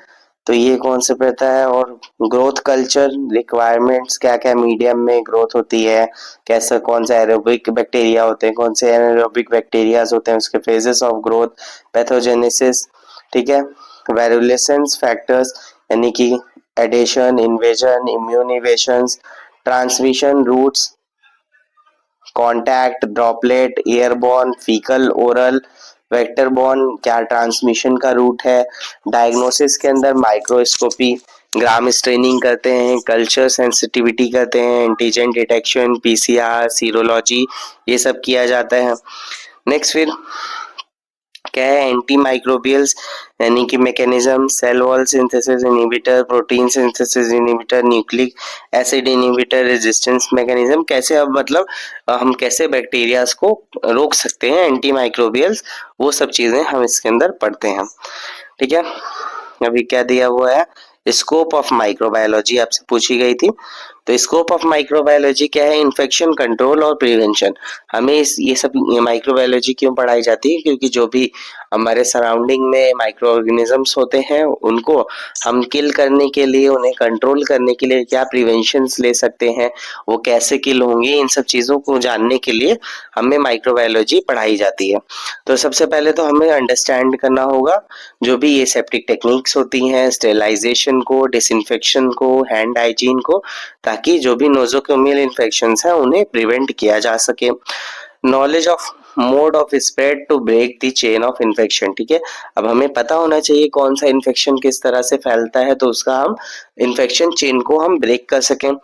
A: तो ये कॉन्सेप्ट रहता है। और ग्रोथ कल्चर रिक्वायरमेंट्स, क्या क्या मीडियम में ग्रोथ होती है, कैसा कौन सा एरोबिक बैक्टीरिया होते हैं, कौन से एरोबिक बैक्टीरियाज होते हैं, उसके फेजेस ऑफ ग्रोथ, पैथोजेनेसिस, ठीक है, वेरुलेसेंस फैक्टर्स यानी कि adhesion, invasion, immune evasions, transmission routes, contact, droplet, airborne, faecal, oral, vector borne, क्या ट्रांसमिशन का रूट है। डायग्नोसिस के अंदर माइक्रोस्कोपी, ग्राम स्ट्रेनिंग करते हैं, कल्चर सेंसिटिविटी करते हैं, एंटीजन डिटेक्शन, PCR, सीरोलॉजी, ये सब किया जाता है। नेक्स्ट फिर क्या है, एंटी माइक्रोबियल्स यानी कि mechanism, cell wall synthesis inhibitor, protein synthesis inhibitor, nucleic acid inhibitor, resistance mechanism, कैसे अब मतलब हम कैसे बैक्टीरियाज को रोक सकते हैं, एंटी माइक्रोबियल्स, वो सब चीजें हम इसके अंदर पढ़ते हैं, ठीक है। अभी क्या दिया हुआ है, स्कोप ऑफ माइक्रोबायोलॉजी आपसे पूछी गई थी, तो स्कोप ऑफ माइक्रोबायोलॉजी क्या है, इन्फेक्शन कंट्रोल और प्रिवेंशन। हमें ये सब माइक्रोबायोलॉजी क्यों पढ़ाई जाती है, क्योंकि जो भी हमारे सराउंडिंग में माइक्रो ऑर्गेनिजम्स होते हैं उनको हम किल करने के लिए, उन्हें कंट्रोल करने के लिए क्या प्रिवेंशंस ले सकते हैं, वो कैसे किल होंगे, इन सब चीजों को जानने के लिए हमें माइक्रोबायोलॉजी पढ़ाई जाती है। तो सबसे पहले तो हमें अंडरस्टैंड करना होगा जो भी ये सेप्टिक टेक्निक्स होती हैं, स्टेरिलाइजेशन को, डिसइंफेक्शन को, हैंड हाइजीन को, ताकि जो भी नोजोकोमियल इन्फेक्शंस हैं उन्हें प्रिवेंट किया जा सके। Knowledge of mode of spread to break the chain of infection, ठीक है, अब हमें पता होना चाहिए कौन सा इन्फेक्शन किस तरह से फैलता है, तो उसका हम इन्फेक्शन चेन को हम ब्रेक कर सकें।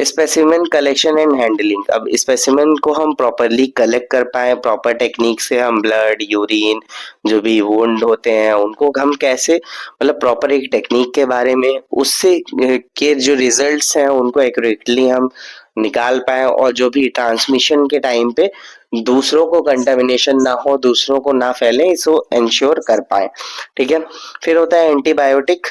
A: स्पेसिमेन कलेक्शन एंड हैंडलिंग, अब स्पेसिमेन को हम प्रॉपरली कलेक्ट कर पाए, प्रॉपर टेक्निक से हम ब्लड, यूरिन, जो भी वुंड होते हैं उनको हम कैसे मतलब प्रॉपर एक टेक्निक के बारे में, उससे के जो रिजल्ट्स हैं उनको एक्यूरेटली हम निकाल पाए, और जो भी ट्रांसमिशन के टाइम पे दूसरों को कंटामिनेशन ना हो, दूसरों को ना फैले, इसको इंश्योर कर पाए, ठीक है। फिर होता है एंटीबायोटिक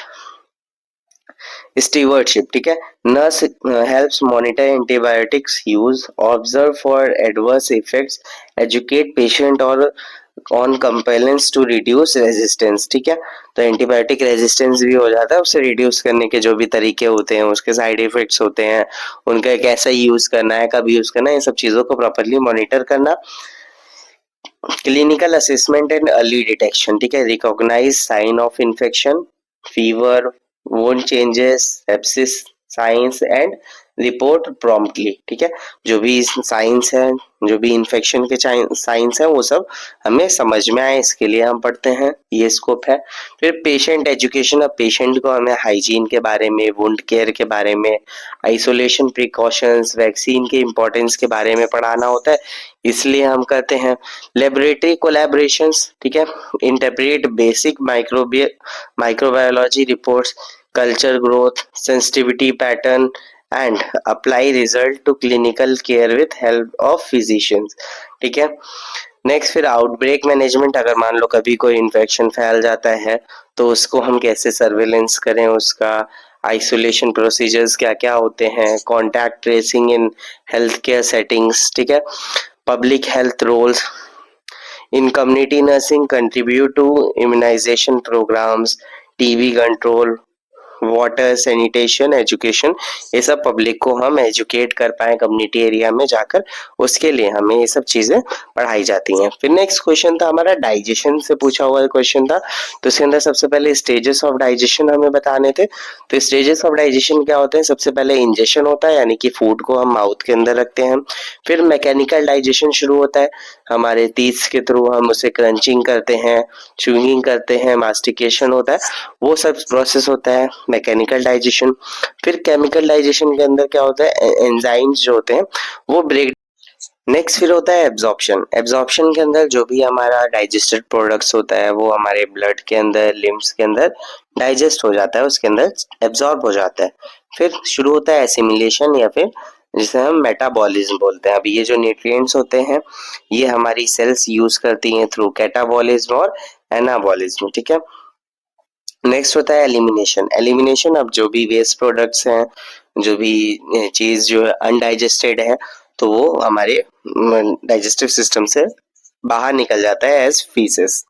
A: स्टीवर्डशिप, ठीक है, nurse helps monitor antibiotics use, observe for adverse effects, educate patient और on compliance to reduce resistance, ठीक है, तो एंटीबायोटिक रेजिस्टेंस भी हो जाता है, उसे रिड्यूस करने के जो भी तरीके होते हैं, उसके साइड इफेक्ट्स होते हैं, उनका कैसा यूज करना है, कब यूज करना है, इन सब चीजों को प्रॉपरली मॉनिटर करना। Clinical assessment and early detection, ठीक है, recognise sign of infection, fever, wound changes, sepsis signs and report promptly, ठीक है, जो भी साइंस है, जो भी इन्फेक्शन के साइंस है वो सब हमें समझ में आए, इसके लिए हम पढ़ते हैं, ये स्कोप है। फिर पेशेंट एजुकेशन, अब पेशेंट को हमें हाइजीन के बारे में, वुंड केयर के बारे में, आइसोलेशन प्रिकॉशंस, वैक्सीन के इम्पोर्टेंस के बारे में पढ़ाना होता है, इसलिए हम करते हैं। लेबोरेटरी कोलैबोरेशंस, ठीक है, interpret basic microbiology reports, culture growth, sensitivity pattern, and apply result to clinical care with help of physicians. ठीक है। नेक्स्ट फिर आउटब्रेक मैनेजमेंट, अगर मान लो कभी कोई इन्फेक्शन फैल जाता है तो उसको हम कैसे सर्वेलेंस करें, उसका आइसोलेशन प्रोसीजर्स क्या क्या होते हैं, contact tracing in health care settings. ठीक है। Public health roles in community nursing contribute to immunisation programmes, TB control, water sanitation, education, ये सब पब्लिक को हम एजुकेट कर पाए कम्युनिटी एरिया में जाकर, उसके लिए हमें ये सब चीजें पढ़ाई जाती हैं। फिर नेक्स्ट क्वेश्चन था हमारा डाइजेशन से पूछा हुआ क्वेश्चन था, तो इसके अंदर सबसे पहले स्टेजेस ऑफ डाइजेशन हमें बताने थे। तो स्टेजेस ऑफ डाइजेशन क्या होते हैं, सबसे पहले इंजेशन होता है, यानी कि फूड को हम माउथ के अंदर रखते हैं। फिर मैकेनिकल डाइजेशन शुरू होता है, हमारे टीथ के थ्रू हम उसे क्रंचिंग करते हैं, च्यूइंग करते हैं, मास्टिकेशन होता है, वो सब प्रोसेस होता है मैकेनिकल डाइजेशन। फिर केमिकल डाइजेशन के अंदर क्या होता है, एंजाइम्स जो होते हैं वो ब्रेक। नेक्स्ट फिर होता है एब्जॉर्प्शन। एब्जॉर्प्शन के अंदर जो भी हमारा डाइजेस्टेड प्रोडक्ट्स होता है वो हमारे ब्लड के अंदर, लिम्स के अंदर डाइजेस्ट हो जाता है, उसके अंदर एब्जॉर्ब हो जाता है। फिर शुरू होता है एसिमिलेशन, या फिर जिसे हम मेटाबॉलिज्म बोलते हैं। अभी ये जो न्यूट्रिएंट्स होते हैं ये हमारी सेल्स यूज करती हैं थ्रू कैटाबॉलिज्म और एनाबॉलिज्म। ठीक है। नेक्स्ट होता है एलिमिनेशन। एलिमिनेशन, अब जो भी वेस्ट प्रोडक्ट्स हैं, जो भी चीज जो अनडाइजेस्टेड है तो वो हमारे डाइजेस्टिव सिस्टम से बाहर निकल जाता है एज फीसेस।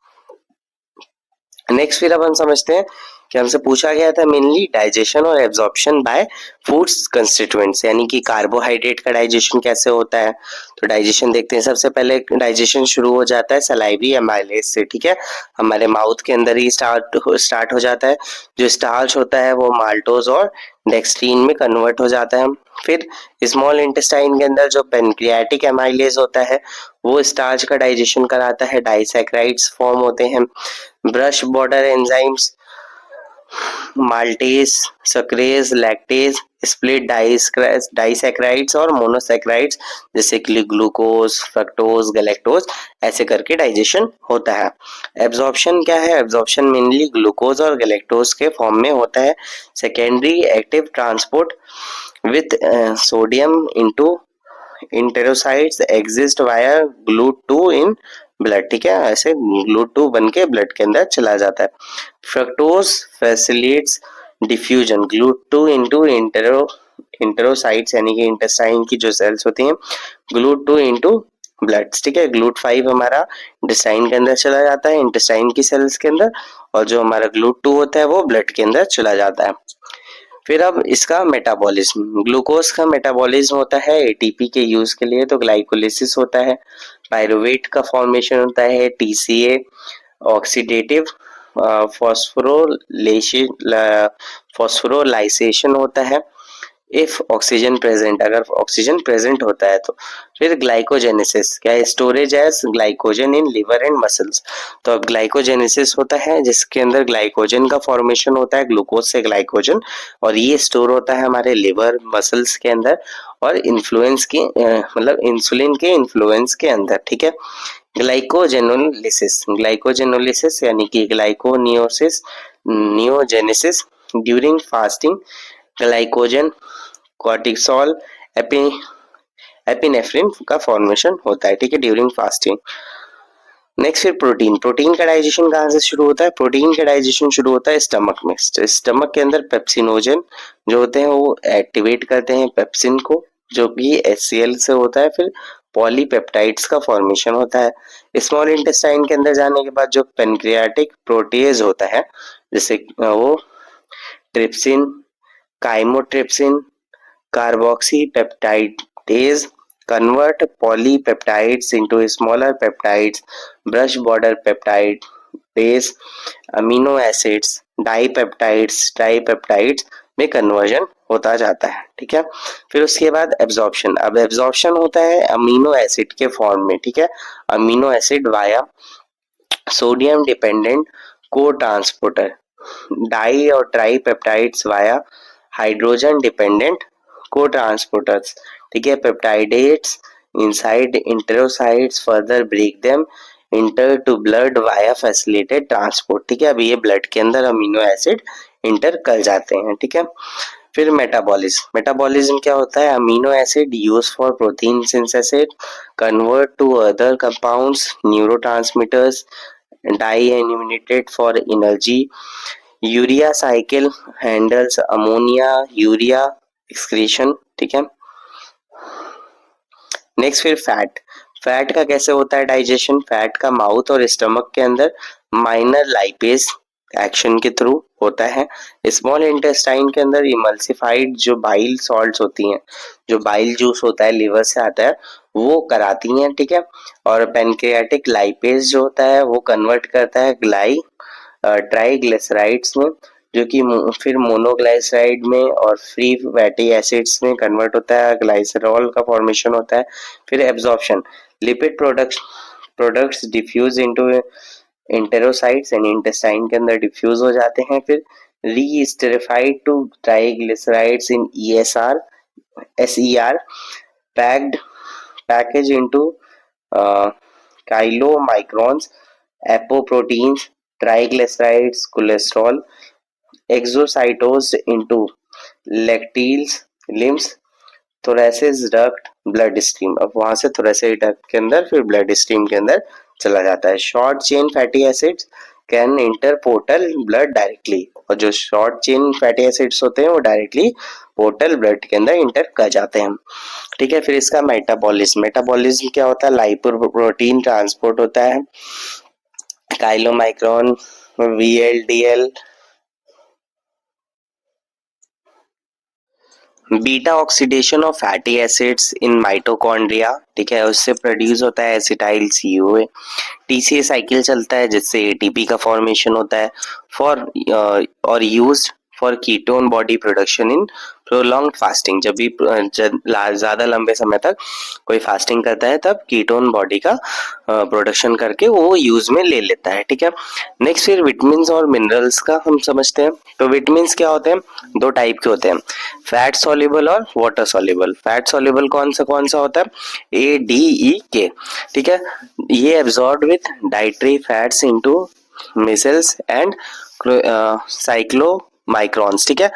A: नेक्स्ट फिर अब हम समझते हैं कि हमसे पूछा गया था मेनली डाइजेशन और एब्जॉर्प्शन बाय फूड्स कंस्टिट्यूएंट्स, यानी कि कार्बोहाइड्रेट का डाइजेशन कैसे होता है। तो डाइजेशन देखते हैं, सबसे पहले डाइजेशन शुरू हो जाता है सलाइवी एमाइलेज से। ठीक है। हमारे माउथ के अंदर ही स्टार्ट हो जाता है। जो स्टार्च होता है वो माल्टोज और डेक्सट्रीन में कन्वर्ट हो जाता है। फिर स्मॉल इंटेस्टाइन के अंदर जो पेनक्रियाटिक एमाइलेज होता है वो स्टार्च का डाइजेशन कराता है, डाइसैकेराइड्स फॉर्म होते हैं। Brush border enzymes maltase, sucrase, lactase split disaccharides और मोनोसैकेराइड्स जैसे कि ग्लूकोज, फ्रक्टोज, गैलेक्टोज, ऐसे करके डाइजेशन होता है। एब्जॉर्प्शन क्या है, एब्जॉर्प्शन मेनली ग्लूकोज और गैलेक्टोज के फॉर्म में होता है। Secondary active transport with sodium into enterocytes exist via GLUT2 in blood. ठीक है, ऐसे GLUT2 बन के ब्लड के अंदर चला जाता है। Fructose facilitates diffusion GLUT2 into enterocytes, यानी कि इंटेस्टाइन की जो सेल्स होती हैं, GLUT2 इनटू ब्लड। ठीक है। GLUT5 हमारा इंटेस्टाइन के अंदर चला जाता है, इंटेस्टाइन की सेल्स के अंदर, और जो हमारा GLUT2 होता है वो ब्लड के अंदर चला जाता है। फिर अब इसका मेटाबॉलिज्म, ग्लूकोज का मेटाबॉलिज्म होता है एटीपी के यूज के लिए, तो ग्लाइकोलिसिस होता है, पायरुवेट का फॉर्मेशन होता है, टीसीए, ऑक्सीडेटिव फॉस्फोरोलाइसेशन होता है, इफ ऑक्सीजन प्रेजेंट, अगर ऑक्सीजन प्रेजेंट होता है तो। फिर ग्लाइकोजेनेसिस क्या है, storage as glycogen in liver and muscles. तो अब ग्लाइकोजेनेसिस होता है जिसके अंदर ग्लाइकोजन का फॉर्मेशन होता है, ग्लूकोज से ग्लाइकोजन, और ये स्टोर होता है हमारे लिवर मसल्स के अंदर और इन्फ्लुएंस के मतलब इंसुलिन के इन्फ्लुएंस के अंदर। ठीक है। ग्लाइकोजेनोलिसिस यानी कि glyconeosis neogenesis during fasting, glycogen, cortisol, epinephrine का फॉर्मेशन होता है। ठीक है, ड्यूरिंग फास्टिंग। नेक्स्ट फिर प्रोटीन। प्रोटीन का डाइजेशन कहाँ से शुरू होता है, प्रोटीन का डाइजेशन शुरू होता है स्टमक में। स्टमक के अंदर पेप्सिनोजन जो होते हैं वो एक्टिवेट करते हैं पेप्सिन को, जो कि HCl से होता है। फिर पॉलीपेप्टाइड्स का फॉर्मेशन होता है। स्मॉल इंटेस्टाइन के अंदर जाने के बाद जो पेनक्रियाटिक प्रोटीज होता है, जैसे वो trypsin, chymotrypsin, carboxypeptidase convert polypeptides into smaller peptides, brush border peptidase, amino acids, dipeptides में कन्वर्जन होता जाता है। ठीक है। फिर उसके बाद एब्जॉर्प्शन। अब एब्जॉर्प्शन होता है अमीनो एसिड के फॉर्म में। ठीक है। Amino acid via sodium dependent co transporter, di और tri peptides via hydrogen dependent co transporters. ठीक है। Peptidases inside enterocytes further break them enter to blood via facilitated transport. ठीक है। अब ये ब्लड के अंदर अमीनो एसिड इंटर कर जाते हैं। ठीक है। फिर मेटाबॉलिज्म क्या होता है? Amino acid use for protein synthesis convert to other compounds, neurotransmitters, deaminated for energy. Urea cycle handles ammonia urea excretion, ठीक है। नेक्स्ट फिर फैट का कैसे होता है डाइजेशन? फैट का माउथ और स्टमक के अंदर माइनर लाइपेज एक्शन के थ्रू होता है। स्मॉल इंटेस्टाइन के अंदर इमल्सिफाइड जो बाइल सॉल्ट्स होती हैं, जो बाइल जूस होता है लिवर से आता है, वो कराती हैं, ठीक है। और पैनक्रियाटिक लाइपेज जो होता है वो कन्वर्ट करता है ट्राइग्लिसराइड्स में, जो कि फिर मोनोग्लाइसराइड में और फ्री फैटी एसिड्स में कन्वर्ट होता है, ग्लाइसरॉल का फॉर्मेशन होता है। फिर absorption, lipid products diffuse into enterocytes and intestine के अंदर डिफ्यूज हो जाते हैं। फिर reesterified to triglycerides in ESR SER packed package into chylomicrons, apoproteins, triglycerides, cholesterol, exocytosed into lacteals, limbs, thoracic duct, blood stream. अब वहां से थोरेसिक डक्ट के अंदर फिर ब्लड स्ट्रीम के अंदर चला जाता है। Short chain fatty acids can inter portal blood directly, और जो शॉर्ट चेन फैटी एसिड्स होते हैं वो डायरेक्टली पोर्टल ब्लड के अंदर इंटर कर जाते हैं, ठीक है। फिर इसका मेटाबॉलिज्म क्या होता है? लाइपोप्रोटीन ट्रांसपोर्ट होता है, chylomicron, VLDL, beta oxidation of fatty acids in mitochondria, ठीक है, उससे प्रोड्यूस होता है एसिटाइल CoA। TCA साइकिल चलता है जिससे ATP का फॉर्मेशन होता है फॉर और used for ketone body production in prolonged fasting. जब भी ज्यादा लंबे समय तक कोई फास्टिंग करता है तब कीटोन बॉडी का प्रोडक्शन करके वो यूज में ले लेता है, ठीक है। नेक्स्ट फिर विटामिन्स और मिनरल्स का हम समझते हैं। तो विटामिन्स क्या होते हैं? दो टाइप के होते हैं, फैट सॉल्युबल और वाटर सॉल्युबल। फैट सॉल्युबल कौन सा होता है? ADEK, ठीक है। ये absorb with dietary fats into micelles and chylomicrons, ठीक है।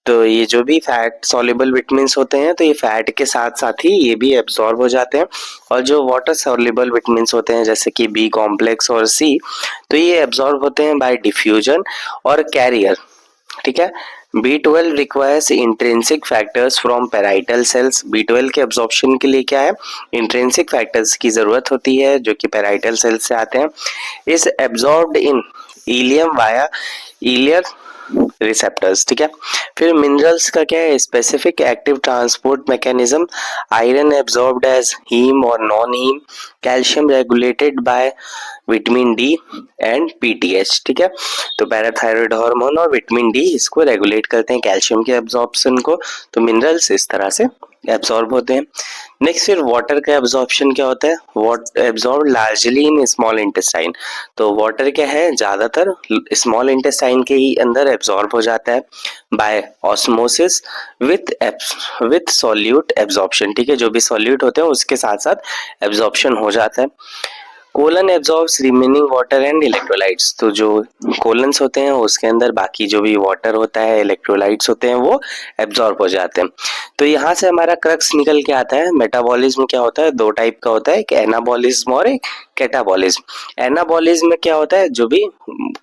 A: तो ये जो भी फैट सॉल्युबल विटामिन्स होते हैं तो ये फैट के साथ साथ ही ये भी एब्जॉर्ब हो जाते हैं। और जो वाटर सॉल्युबल विटामिन्स होते हैं जैसे कि B कॉम्प्लेक्स और C, तो ये एब्जॉर्ब होते हैं बाय डिफ्यूजन और कैरियर, ठीक है। B12 requires intrinsic factors from parietal cells. B12 के एब्जॉर्प्शन के लिए क्या है? इंट्रिंसिक फैक्टर्स की जरूरत होती है जो कि पैराइटल सेल्स से आते हैं। Is absorbed in ileum via ileal receptors, ठीक है। फिर मिनरल्स का क्या है? Specific active transport mechanism, iron absorbed as heme और non heme, calcium regulated by vitamin D and PTH, ठीक है। तो पैराथायरॉयड हार्मोन और विटामिन D इसको रेगुलेट करते हैं कैल्शियम के एब्जॉर्प्शन को। तो मिनरल्स इस तरह से एब्जॉर्ब होते हैं। नेक्स्ट फिर वाटर का एब्जॉर्प्शन क्या होता है? What absorb largely in small intestine. तो वाटर क्या है? ज्यादातर स्मॉल इंटेस्टाइन के ही अंदर एब्जॉर्ब हो जाता है by osmosis with solute absorption, ठीक है। जो भी सॉल्यूट होते हैं उसके साथ साथ एब्जॉर्प्शन हो जाता है। Colon absorbs remaining water and electrolytes. तो जो कोलन्स होते हैं उसके अंदर बाकी जो भी वाटर होता है, इलेक्ट्रोलाइट्स होते हैं, वो एब्जॉर्ब हो जाते हैं। तो यहाँ से हमारा क्रक्स निकल के आता है। मेटाबॉलिज्म क्या होता है? दो टाइप का होता है, एक एनाबॉलिज्म और एक कैटाबॉलिज्म। एनाबॉलिज्म में क्या होता है? जो भी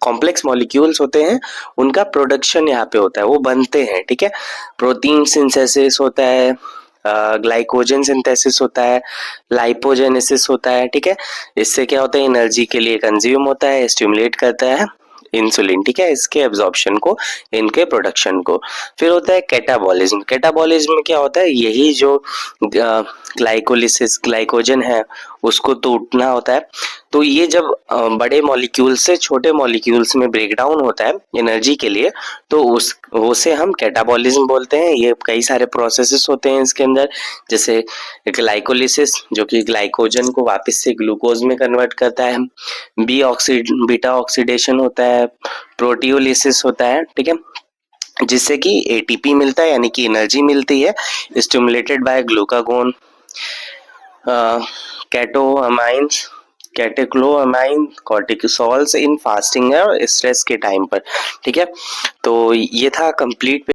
A: कॉम्प्लेक्स मॉलिक्यूल्स होते हैं उनका प्रोडक्शन यहाँ पे होता है, वो बनते हैं, ठीक है। प्रोटीन सिंथेसिस होता है, ग्लाइकोजन सिंथेसिस होता है, लाइपोजेनेसिस होता है, ठीक है। इससे क्या होता है? एनर्जी के लिए कंज्यूम होता है, स्टिमुलेट करता है इंसुलिन, ठीक है, इसके एब्जॉर्प्शन को, इनके प्रोडक्शन को। फिर होता है कैटाबॉलिज्म। कैटाबॉलिज्म में क्या होता है? यही जो ग्लाइकोलिसिस ग्लाइकोजन है उसको टूटना होता है। तो ये जब बड़े मॉलिक्यूल से छोटे मॉलिक्यूल्स में ब्रेक डाउन होता है एनर्जी के लिए, तो उसे हम कैटाबॉलिज्म बोलते हैं। ये कई सारे प्रोसेसेस होते हैं इसके अंदर, जैसे ग्लाइकोलिसिस जो कि ग्लाइकोजन को वापस से ग्लूकोज में कन्वर्ट करता है, बीटा ऑक्सीडेशन होता है, प्रोटियोलिसिस होता है, ठीक है, जिससे कि ATP मिलता है यानी कि एनर्जी मिलती है, stimulated by glucagon, catecholamines catecholamine cortisols in fasting और स्ट्रेस के टाइम पर, ठीक है। तो ये था कंप्लीट